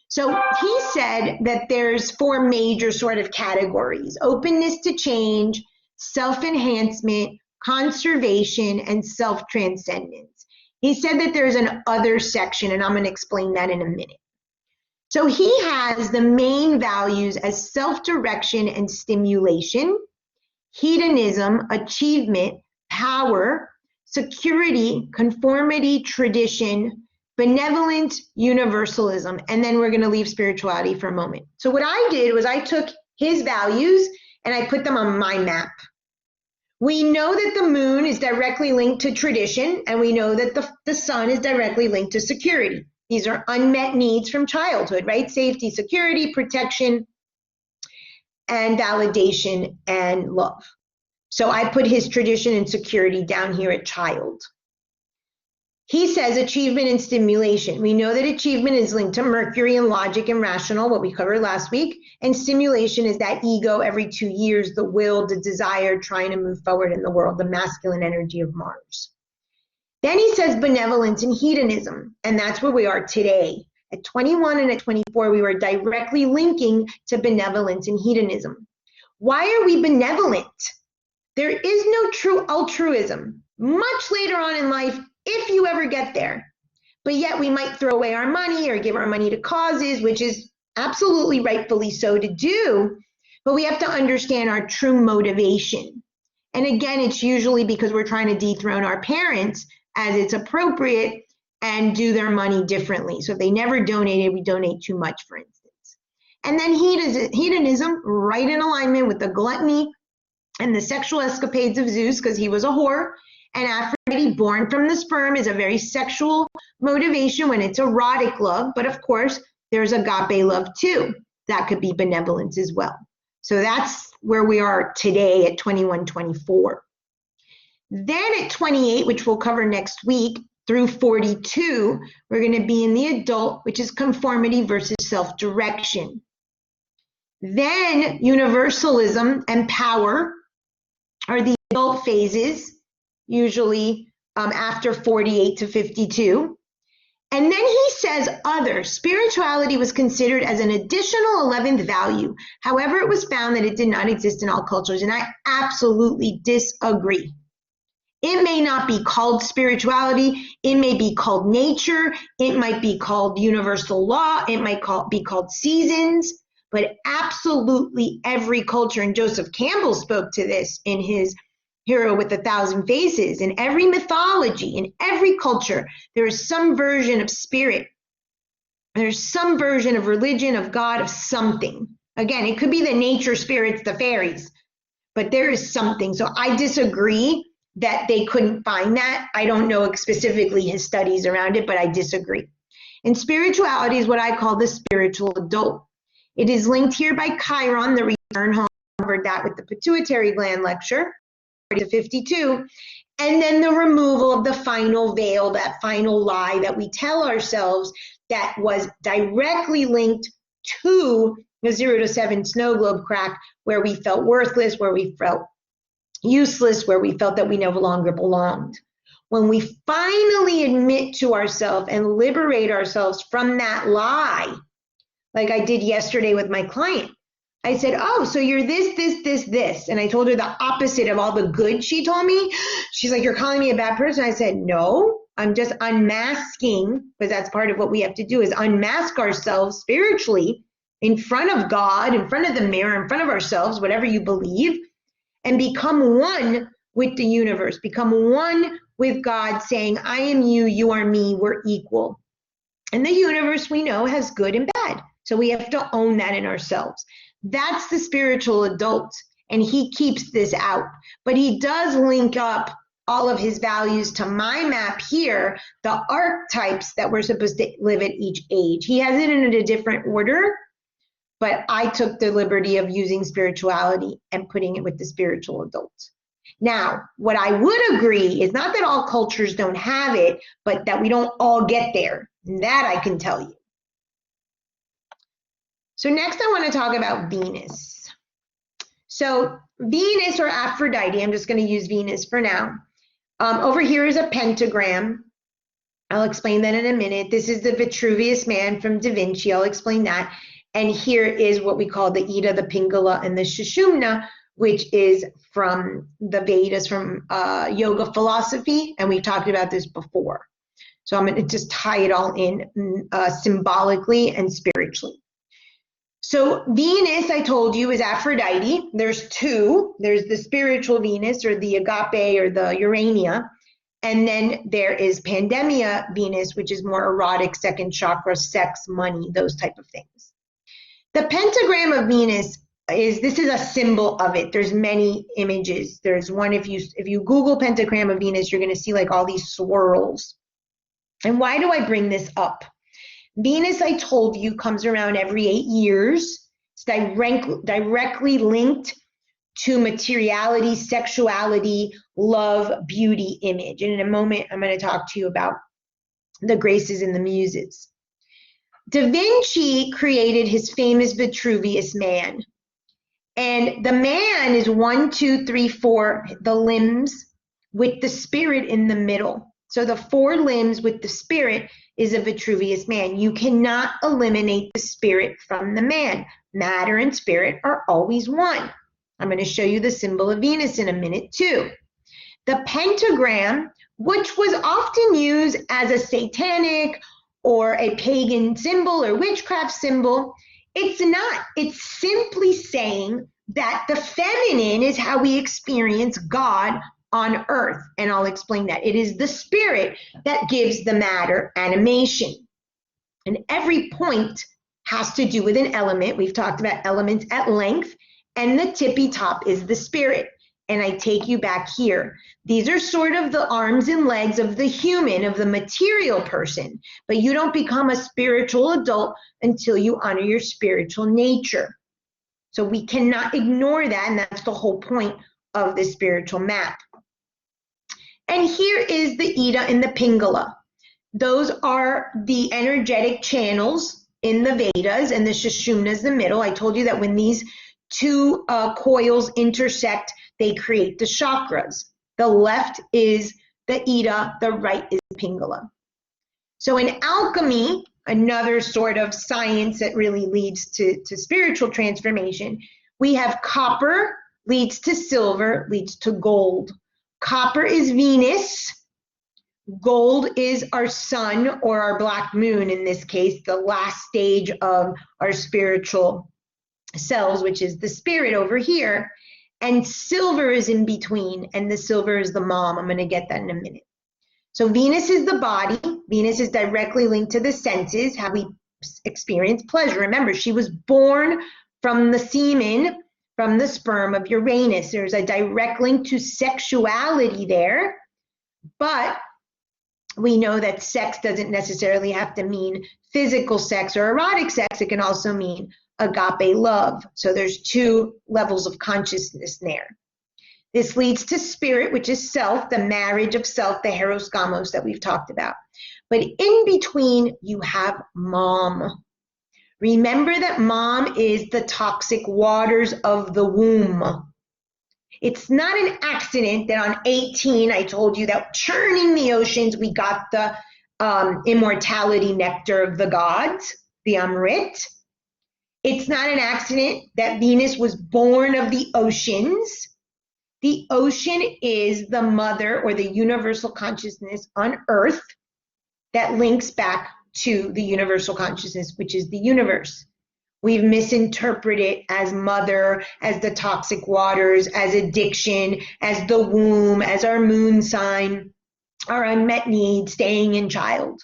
So he said that there's 4 major sort of categories: openness to change, self-enhancement, conservation, and self-transcendence. He said that there's an other section, and I'm going to explain that in a minute. So he has the main values as self-direction and stimulation, hedonism, achievement, power, security, conformity, tradition, benevolent, universalism, and then we're going to leave spirituality for a moment. So what I did was I took his values and I put them on my map. We know that the moon is directly linked to tradition, and we know that the sun is directly linked to security. These are unmet needs from childhood, right? Safety, security, protection, and validation and love. So I put his tradition and security down here at child. He says achievement and stimulation. We know that achievement is linked to Mercury and logic and rational, what we covered last week. And stimulation is that ego every 2 years, the will, the desire, trying to move forward in the world, the masculine energy of Mars. Then he says benevolence and hedonism, and that's where we are today. At 21 and at 24, we were directly linking to benevolence and hedonism. Why are we benevolent? There is no true altruism. Much later on in life, if you ever get there. But yet we might throw away our money or give our money to causes, which is absolutely rightfully so to do, but we have to understand our true motivation. And again, it's usually because we're trying to dethrone our parents as it's appropriate and do their money differently. So if they never donated, we donate too much, for instance. And then hedonism, right in alignment with the gluttony and the sexual escapades of Zeus, because he was a whore. And Aphrodite, born from the sperm, is a very sexual motivation when it's erotic love. But of course, there's agape love too. That could be benevolence as well. So that's where we are today at 21, 24. Then at 28, which we'll cover next week, through 42, we're going to be in the adult, which is conformity versus self-direction. Then universalism and power are the adult phases, usually after 48 to 52. And then he says other. Spirituality was considered as an additional 11th value. However, it was found that it did not exist in all cultures, and I absolutely disagree. It may not be called spirituality. It may be called nature. It might be called universal law. It might be called seasons. But absolutely every culture, and Joseph Campbell spoke to this in his Hero with 1,000 Faces. In every mythology, in every culture, there is some version of spirit. There's some version of religion, of God, of something. Again, it could be the nature spirits, the fairies, but there is something. So I disagree that they couldn't find that. I don't know specifically his studies around it, but I disagree. And spirituality is what I call the spiritual adult. It is linked here by Chiron, the return home. I covered that with the pituitary gland lecture, 52. And then the removal of the final veil, that final lie that we tell ourselves that was directly linked to the 0 to 7 snow globe crack, where we felt worthless, where we felt useless, where we felt that we no longer belonged. When we finally admit to ourselves and liberate ourselves from that lie, like I did yesterday with my client, I said, oh, so you're this. And I told her the opposite of all the good she told me. She's like, you're calling me a bad person. I said, no, I'm just unmasking, because that's part of what we have to do, is unmask ourselves spiritually in front of God, in front of the mirror, in front of ourselves, whatever you believe, and become one with the universe, become one with God, saying, I am you, you are me, we're equal. And the universe, we know, has good and bad. So we have to own that in ourselves. That's the spiritual adult, and he keeps this out. But he does link up all of his values to my map here, the archetypes that we're supposed to live at each age. He has it in a different order, but I took the liberty of using spirituality and putting it with the spiritual adult. Now, what I would agree is not that all cultures don't have it, but that we don't all get there. That I can tell you. So next I want to talk about Venus. So Venus, or Aphrodite, I'm just going to use Venus for now. Over here is a pentagram. I'll explain that in a minute. This is the Vitruvius Man from Da Vinci. I'll explain that. And here is what we call the Ida, the Pingala, and the Sushumna, which is from the Vedas, from yoga philosophy. And we've talked about this before. So I'm going to just tie it all in symbolically and spiritually. So Venus, I told you, is Aphrodite. There's two. There's the spiritual Venus, or the Agape, or the Urania. And then there is Pandemia Venus, which is more erotic, second chakra, sex, money, those type of things. The pentagram of Venus this is a symbol of it. There's many images. There's one, if you Google pentagram of Venus, you're going to see like all these swirls. And why do I bring this up? Venus, I told you, comes around every 8 years. It's directly linked to materiality, sexuality, love, beauty, image. And in a moment, I'm going to talk to you about the graces and the muses. Da Vinci created his famous Vitruvius Man. And the man is 1, 2, 3, 4, the limbs with the spirit in the middle. So the 4 limbs with the spirit is a Vitruvius Man. You cannot eliminate the spirit from the man. Matter and spirit are always one. I'm going to show you the symbol of Venus in a minute too. The pentagram, which was often used as a satanic or a pagan symbol or witchcraft symbol, it's not. It's simply saying that the feminine is how we experience God on earth, and I'll explain that. It is the spirit that gives the matter animation. And every point has to do with an element. We've talked about elements at length, and the tippy top is the spirit. And I take you back here. These are sort of the arms and legs of the human, of the material person, but you don't become a spiritual adult until you honor your spiritual nature. So we cannot ignore that, and that's the whole point of the spiritual map. And here is the Ida and the Pingala. Those are the energetic channels in the Vedas, and the Sushumna is the middle. I told you that when these two coils intersect, they create the chakras. The left is the Ida, the right is the Pingala. So in alchemy, another sort of science that really leads to spiritual transformation, we have copper leads to silver, leads to gold. Copper is Venus. Gold is our sun, or our black moon in this case, the last stage of our spiritual selves, which is the spirit over here. And silver is in between, and the silver is the mom. I'm going to get that in a minute. So Venus is the body. Venus is directly linked to the senses, how we experience pleasure. Remember, she was born from the semen, from the sperm of Uranus. There's a direct link to sexuality there, but we know that sex doesn't necessarily have to mean physical sex or erotic sex. It can also mean agape love. So there's two levels of consciousness there. This leads to spirit, which is self, the marriage of self, the heros gamos that we've talked about. But in between, you have mom. Remember that mom is the toxic waters of the womb. It's not an accident that on 18, I told you that churning the oceans, we got the immortality nectar of the gods, the Amrit. It's not an accident that Venus was born of the oceans. The ocean is the mother or the universal consciousness on Earth that links back to the universal consciousness, which is the universe. We've misinterpreted it as mother, as the toxic waters, as addiction, as the womb, as our moon sign, our unmet needs, staying in child.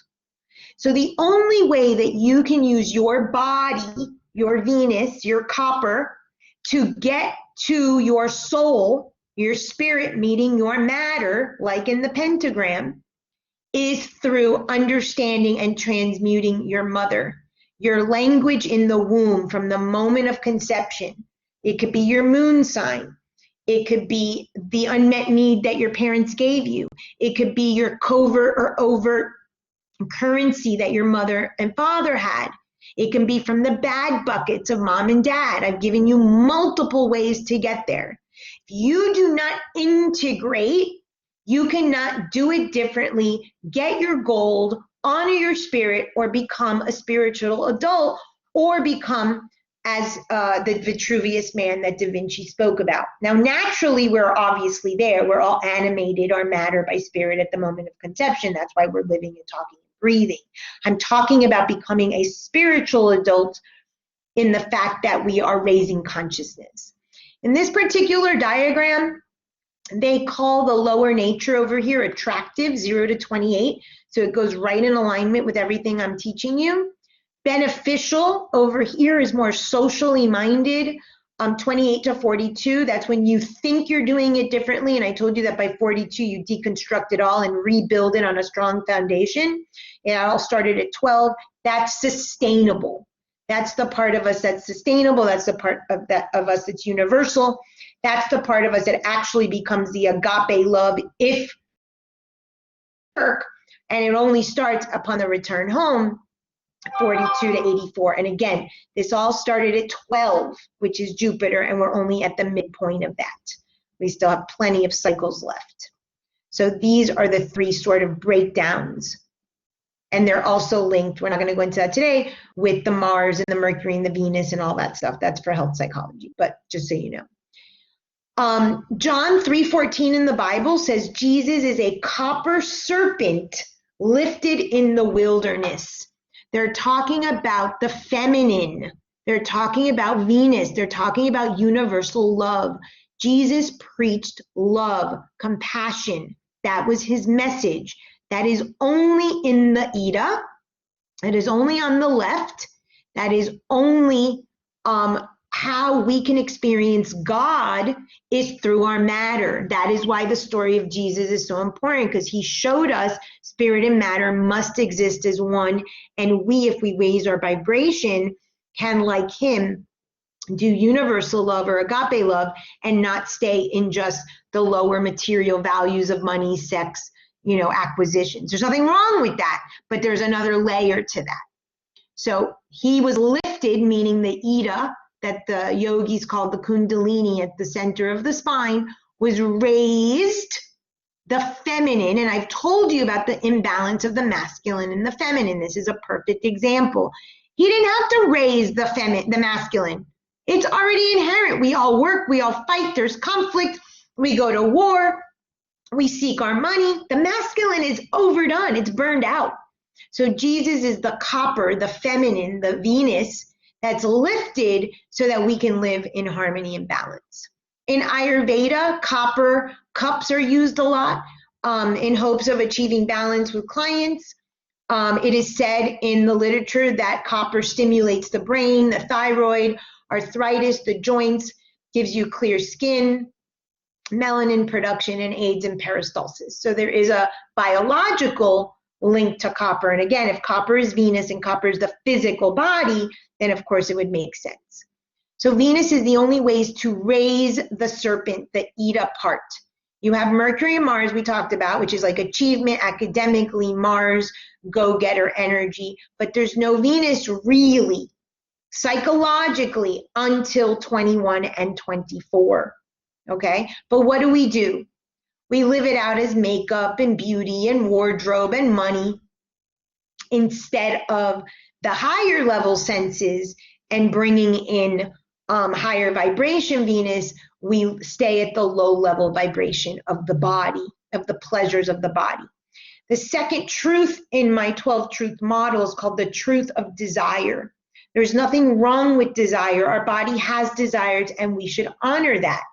So the only way that you can use your body, your Venus, your copper, to get to your soul, your spirit meeting your matter, like in the pentagram, is through understanding and transmuting your mother. Your language in the womb from the moment of conception. It could be your moon sign. It could be the unmet need that your parents gave you. It could be your covert or overt currency that your mother and father had. It can be from the bad buckets of mom and dad. I've given you multiple ways to get there. If you do not integrate, you cannot do it differently, get your gold, honor your spirit, or become a spiritual adult, or become as the Vitruvius man that Da Vinci spoke about. Now, naturally, we're obviously there. We're all animated or matter by spirit at the moment of conception. That's why we're living and talking and breathing. I'm talking about becoming a spiritual adult in the fact that we are raising consciousness. In this particular diagram, they call the lower nature over here attractive, 0 to 28. So it goes right in alignment with everything I'm teaching you. Beneficial over here is more socially minded, 28 to 42. That's when you think you're doing it differently. And I told you that by 42, you deconstruct it all and rebuild it on a strong foundation. It all started at 12. That's sustainable. That's the part of us that's sustainable. That's the part of us that's universal. That's the part of us that actually becomes the agape love if work, and it only starts upon the return home, 42 to 84. And again, this all started at 12, which is Jupiter, and we're only at the midpoint of that. We still have plenty of cycles left. So these are the three sort of breakdowns. And they're also linked, we're not going to go into that today, with the Mars and the Mercury and the Venus and all that stuff. That's for health psychology, but just so you know. John 3:14 in the Bible says Jesus is a copper serpent lifted in the wilderness. They're talking about the feminine. They're talking about Venus. They're talking about universal love. Jesus preached love, compassion. That was his message. That is only in the Ida. That is only on the left. That is only how we can experience God is through our matter. That is why the story of Jesus is so important, because he showed us spirit and matter must exist as one. And we, if we raise our vibration, can, like him, do universal love or agape love and not stay in just the lower material values of money, sex, acquisitions. There's nothing wrong with that, but there's another layer to that. So he was lifted, meaning the Ida, that the yogis called the Kundalini at the center of the spine, was raised, the feminine, and I've told you about the imbalance of the masculine and the feminine. This is a perfect example. He didn't have to raise the masculine. It's already inherent. We all work, we all fight, there's conflict, we go to war, we seek our money. The masculine is overdone, it's burned out. So Jesus is the copper, the feminine, the Venus, that's lifted so that we can live in harmony and balance. In Ayurveda, copper cups are used a lot in hopes of achieving balance with clients. It is said in the literature that copper stimulates the brain, the thyroid, arthritis, the joints, gives you clear skin, melanin production, and aids in peristalsis. So there is a biological linked to copper. And again, if copper is Venus and copper is the physical body, then of course it would make sense. So Venus is the only ways to raise the serpent, the Ida part. You have Mercury and Mars we talked about, which is like achievement, academically, Mars, go-getter energy, but there's no Venus really, psychologically, until 21 and 24, okay? But what do? We live it out as makeup and beauty and wardrobe and money instead of the higher level senses and bringing in higher vibration Venus. We stay at the low level vibration of the body, of the pleasures of the body. The second truth in my 12 truth model is called the truth of desire. There's nothing wrong with desire. Our body has desires and we should honor that.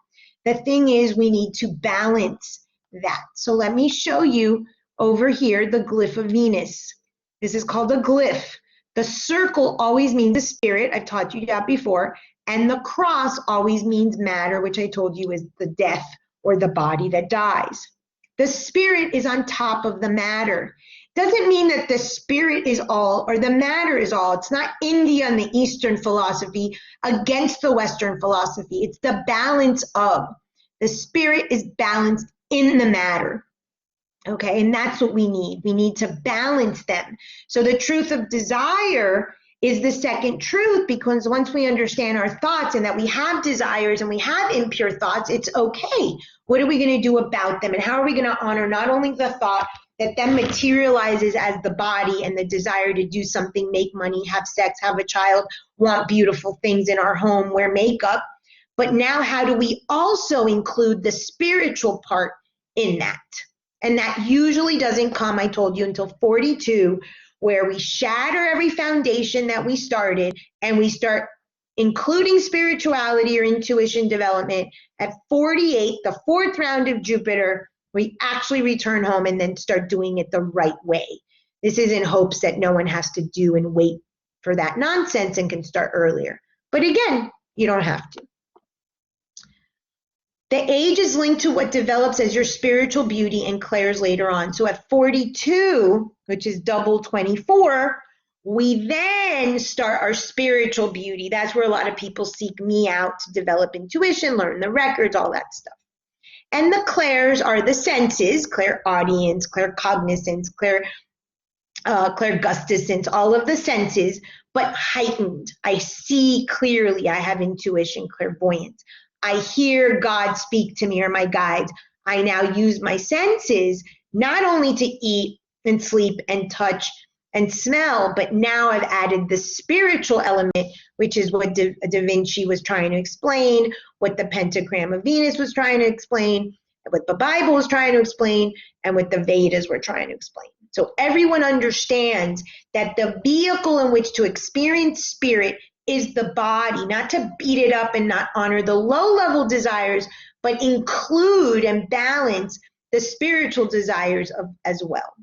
The thing is, we need to balance that. So let me show you over here the glyph of Venus. This is called a glyph. The circle always means a spirit. I've taught you that before. And the cross always means matter, which I told you is the death or the body that dies. The spirit is on top of the matter. Doesn't mean that the spirit is all or the matter is all. It's not India and the Eastern philosophy against the Western philosophy. It's the balance of. The spirit is balanced in the matter. Okay, and that's what we need. We need to balance them. So the truth of desire is the second truth, because once we understand our thoughts and that we have desires and we have impure thoughts, it's okay. What are we going to do about them? And how are we going to honor not only the thought that then materializes as the body and the desire to do something, make money, have sex, have a child, want beautiful things in our home, wear makeup, but now how do we also include the spiritual part in that? And that usually doesn't come, I told you, until 42, where we shatter every foundation that we started and we start including spirituality or intuition development. At 48, the fourth round of Jupiter, we actually return home and then start doing it the right way. This is in hopes that no one has to do and wait for that nonsense and can start earlier. But again, you don't have to. The age is linked to what develops as your spiritual beauty and clairs later on. So at 42, which is double 24, we then start our spiritual beauty. That's where a lot of people seek me out to develop intuition, learn the records, all that stuff. And the clairs are the senses, clairaudience, claircognizance, clairgustance, all of the senses, but heightened. I see clearly, I have intuition, clairvoyance. I hear God speak to me or my guides. I now use my senses not only to eat and sleep and touch and smell, but now I've added the spiritual element, which is what Da Vinci was trying to explain, what the pentagram of Venus was trying to explain, what the Bible was trying to explain, and what the Vedas were trying to explain. So everyone understands that the vehicle in which to experience spirit is the body, not to beat it up and not honor the low-level desires, but include and balance the spiritual desires as well.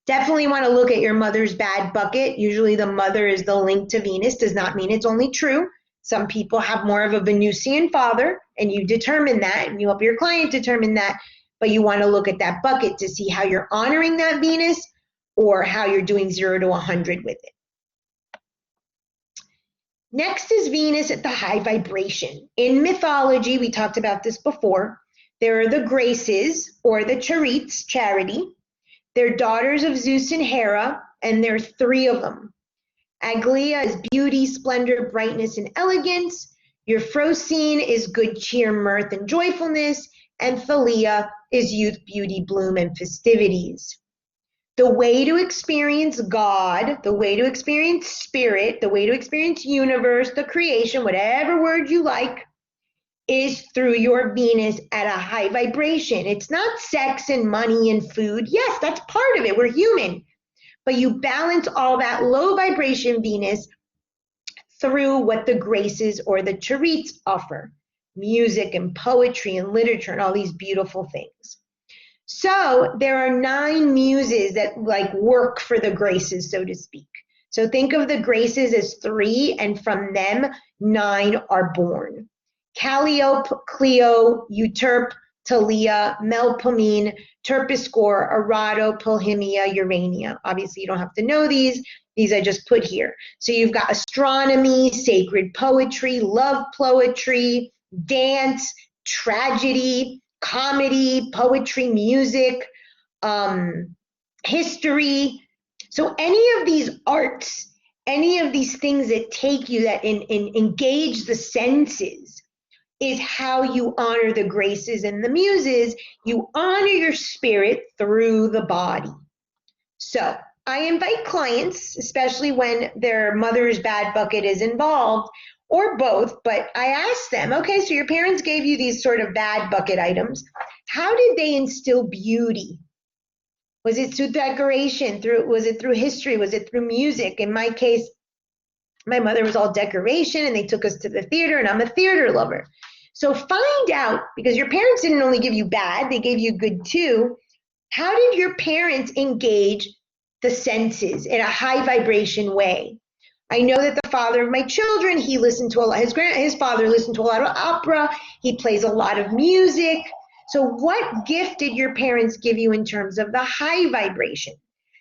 Definitely want to look at your mother's bad bucket. Usually the mother is the link to Venus. Does not mean it's only true. Some people have more of a Venusian father, and you determine that, and you help your client determine that, but you want to look at that bucket to see how you're honoring that Venus or how you're doing 0 to 100 with it. Next is Venus at the high vibration. In mythology, we talked about this before, there are the Graces, or the Charites, charity. They're daughters of Zeus and Hera, and there are 3 of them. Aglaea is beauty, splendor, brightness, and elegance. Euphrosyne is good cheer, mirth, and joyfulness. And Thalia is youth, beauty, bloom, and festivities. The way to experience God, the way to experience spirit, the way to experience universe, the creation, whatever word you like, is through your Venus at a high vibration. It's not sex and money and food. Yes, that's part of it. We're human. But you balance all that low vibration Venus through what the Graces or the Charites offer. Music and poetry and literature and all these beautiful things. So there are 9 muses that like work for the Graces, so to speak. So think of the Graces as 3, and from them 9 are born. Calliope, Clio, Euterpe, Talia, Melpomene, Terpsichore, Arado, Polhymnia, Urania. Obviously, you don't have to know these. These I just put here. So you've got astronomy, sacred poetry, love poetry, dance, tragedy, comedy, poetry, music, history. So any of these arts, any of these things that take you, that engage the senses, is how you honor the graces and the muses. You honor your spirit through the body. So I invite clients, especially when their mother's bad bucket is involved, or both, but I ask them, okay, so your parents gave you these sort of bad bucket items. How did they instill beauty? Was it through decoration? Was it through history? Was it through music? In my case, my mother was all decoration, and they took us to the theater, and I'm a theater lover. So find out, because your parents didn't only give you bad, they gave you good too. How did your parents engage the senses in a high vibration way? I know that the father of my children, he listened to a lot, his father listened to a lot of opera, he plays a lot of music. So what gift did your parents give you in terms of the high vibration?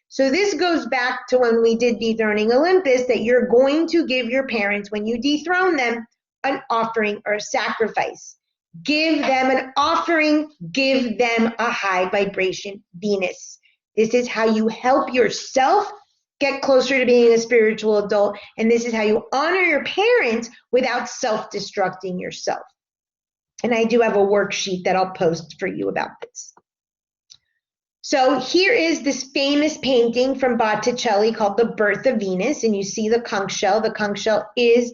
So this goes back to when we did Dethroning Olympus, that you're going to give your parents, when you dethrone them, an offering or a sacrifice. Give them an offering, give them a high vibration Venus. This is how you help yourself get closer to being a spiritual adult, and this is how you honor your parents without self-destructing yourself. And I do have a worksheet that I'll post for you about this. So here is this famous painting from Botticelli called The Birth of Venus, and you see the conch shell. The conch shell is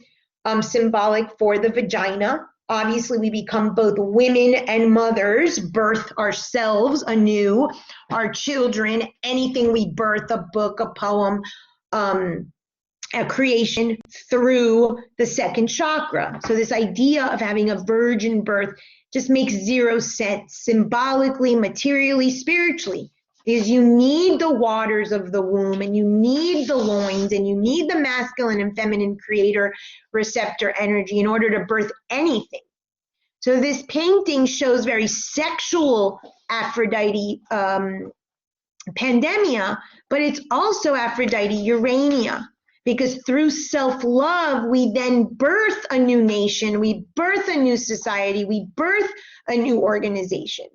symbolic for the vagina. Obviously, we become both women and mothers, birth ourselves anew, our children, anything we birth, a book, a poem, a creation, through the second chakra. So this idea of having a virgin birth just makes zero sense, symbolically, materially, spiritually, is you need the waters of the womb, and you need the loins, and you need the masculine and feminine creator receptor energy in order to birth anything. So this painting shows very sexual Aphrodite pandemia, but it's also Aphrodite Urania, because through self-love, we then birth a new nation, we birth a new society, we birth a new organization.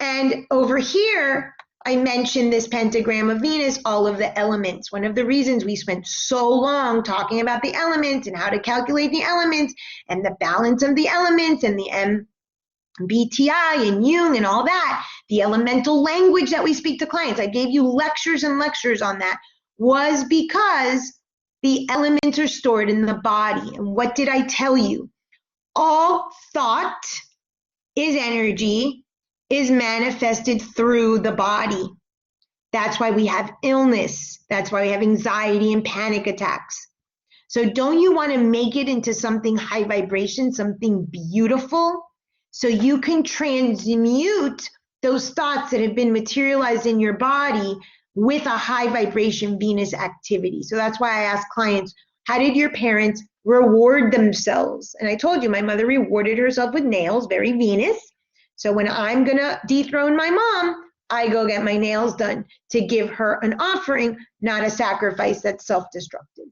And over here, I mentioned this pentagram of Venus, all of the elements. One of the reasons we spent so long talking about the elements and how to calculate the elements and the balance of the elements and the MBTI and Jung and all that, the elemental language that we speak to clients. I gave you lectures and lectures on that, was because the elements are stored in the body. And what did I tell you? All thought is energy, is manifested through the body. That's why we have illness. That's why we have anxiety and panic attacks. So don't you want to make it into something high vibration, something beautiful, so you can transmute those thoughts that have been materialized in your body with a high vibration Venus activity? So that's why I ask clients, how did your parents reward themselves? And I told you, my mother rewarded herself with nails, very Venus. So when I'm going to dethrone my mom, I go get my nails done to give her an offering, not a sacrifice that's self-destructive.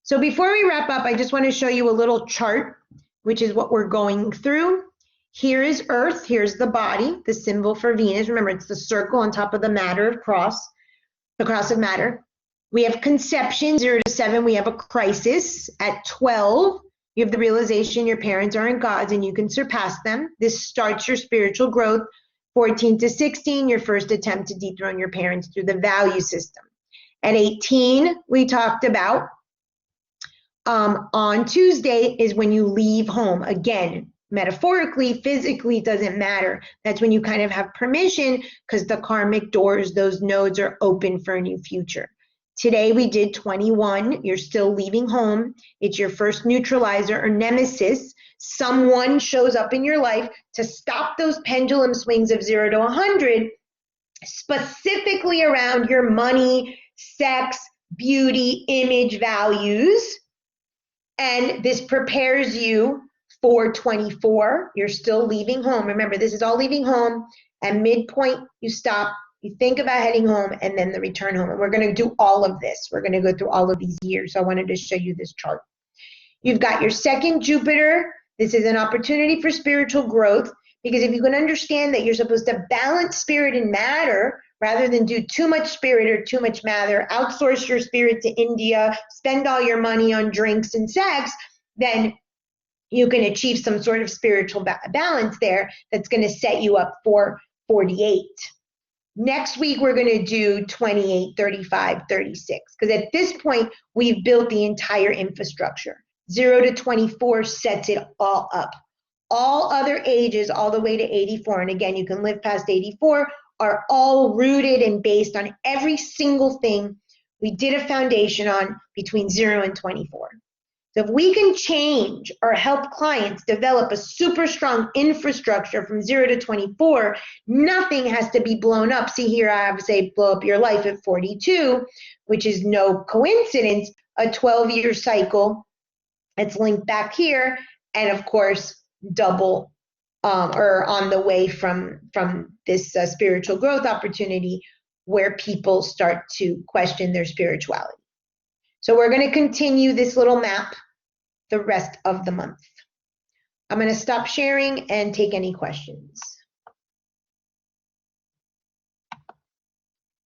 So before we wrap up, I just want to show you a little chart, which is what we're going through. Here is Earth, here's the body, the symbol for Venus. Remember, it's the circle on top of the matter of cross, the cross of matter. We have conception, 0 to 7, we have a crisis. At 12, you have the realization your parents aren't gods and you can surpass them. This starts your spiritual growth. 14 to 16, your first attempt to dethrone your parents through the value system. At 18, we talked about on Tuesday is when you leave home. Again, metaphorically, physically, doesn't matter. That's when you kind of have permission, because the karmic doors, those nodes are open for a new future. Today we did 21. You're still leaving home. It's your first neutralizer or nemesis. Someone shows up in your life to stop those pendulum swings of 0 to 100, specifically around your money, sex, beauty, image, values. And this prepares you 424, you're still leaving home. Remember, this is all leaving home. At midpoint, you stop, you think about heading home, and then the return home. And we're going to do all of this. We're going to go through all of these years. So I wanted to show you this chart. You've got your second Jupiter. This is an opportunity for spiritual growth, because if you can understand that you're supposed to balance spirit and matter rather than do too much spirit or too much matter, outsource your spirit to India, spend all your money on drinks and sex, then you can achieve some sort of spiritual balance there that's going to set you up for 48. Next week, we're going to do 28, 35, 36, because at this point, we've built the entire infrastructure. 0 to 24 sets it all up. All other ages, all the way to 84, and again, you can live past 84, are all rooted and based on every single thing we did a foundation on between 0 and 24. So if we can change or help clients develop a super strong infrastructure from 0 to 24, nothing has to be blown up. See here, I have to say blow up your life at 42, which is no coincidence, a 12-year cycle. It's linked back here, and of course, double or on the way from this spiritual growth opportunity where people start to question their spirituality. So we're going to continue this little map the rest of the month. I'm going to stop sharing and take any questions.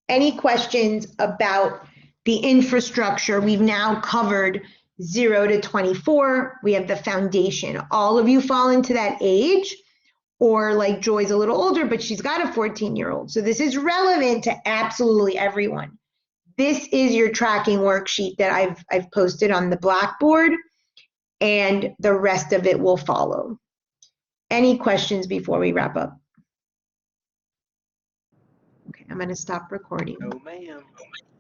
Any questions about the infrastructure? We've now covered 0 to 24. We have the foundation. All of you fall into that age, or like Joy's a little older, but she's got a 14-year-old. So this is relevant to absolutely everyone. This is your tracking worksheet that I've posted on the Blackboard, and the rest of it will follow. Any questions before we wrap up? Okay, I'm going to stop recording. No, ma'am.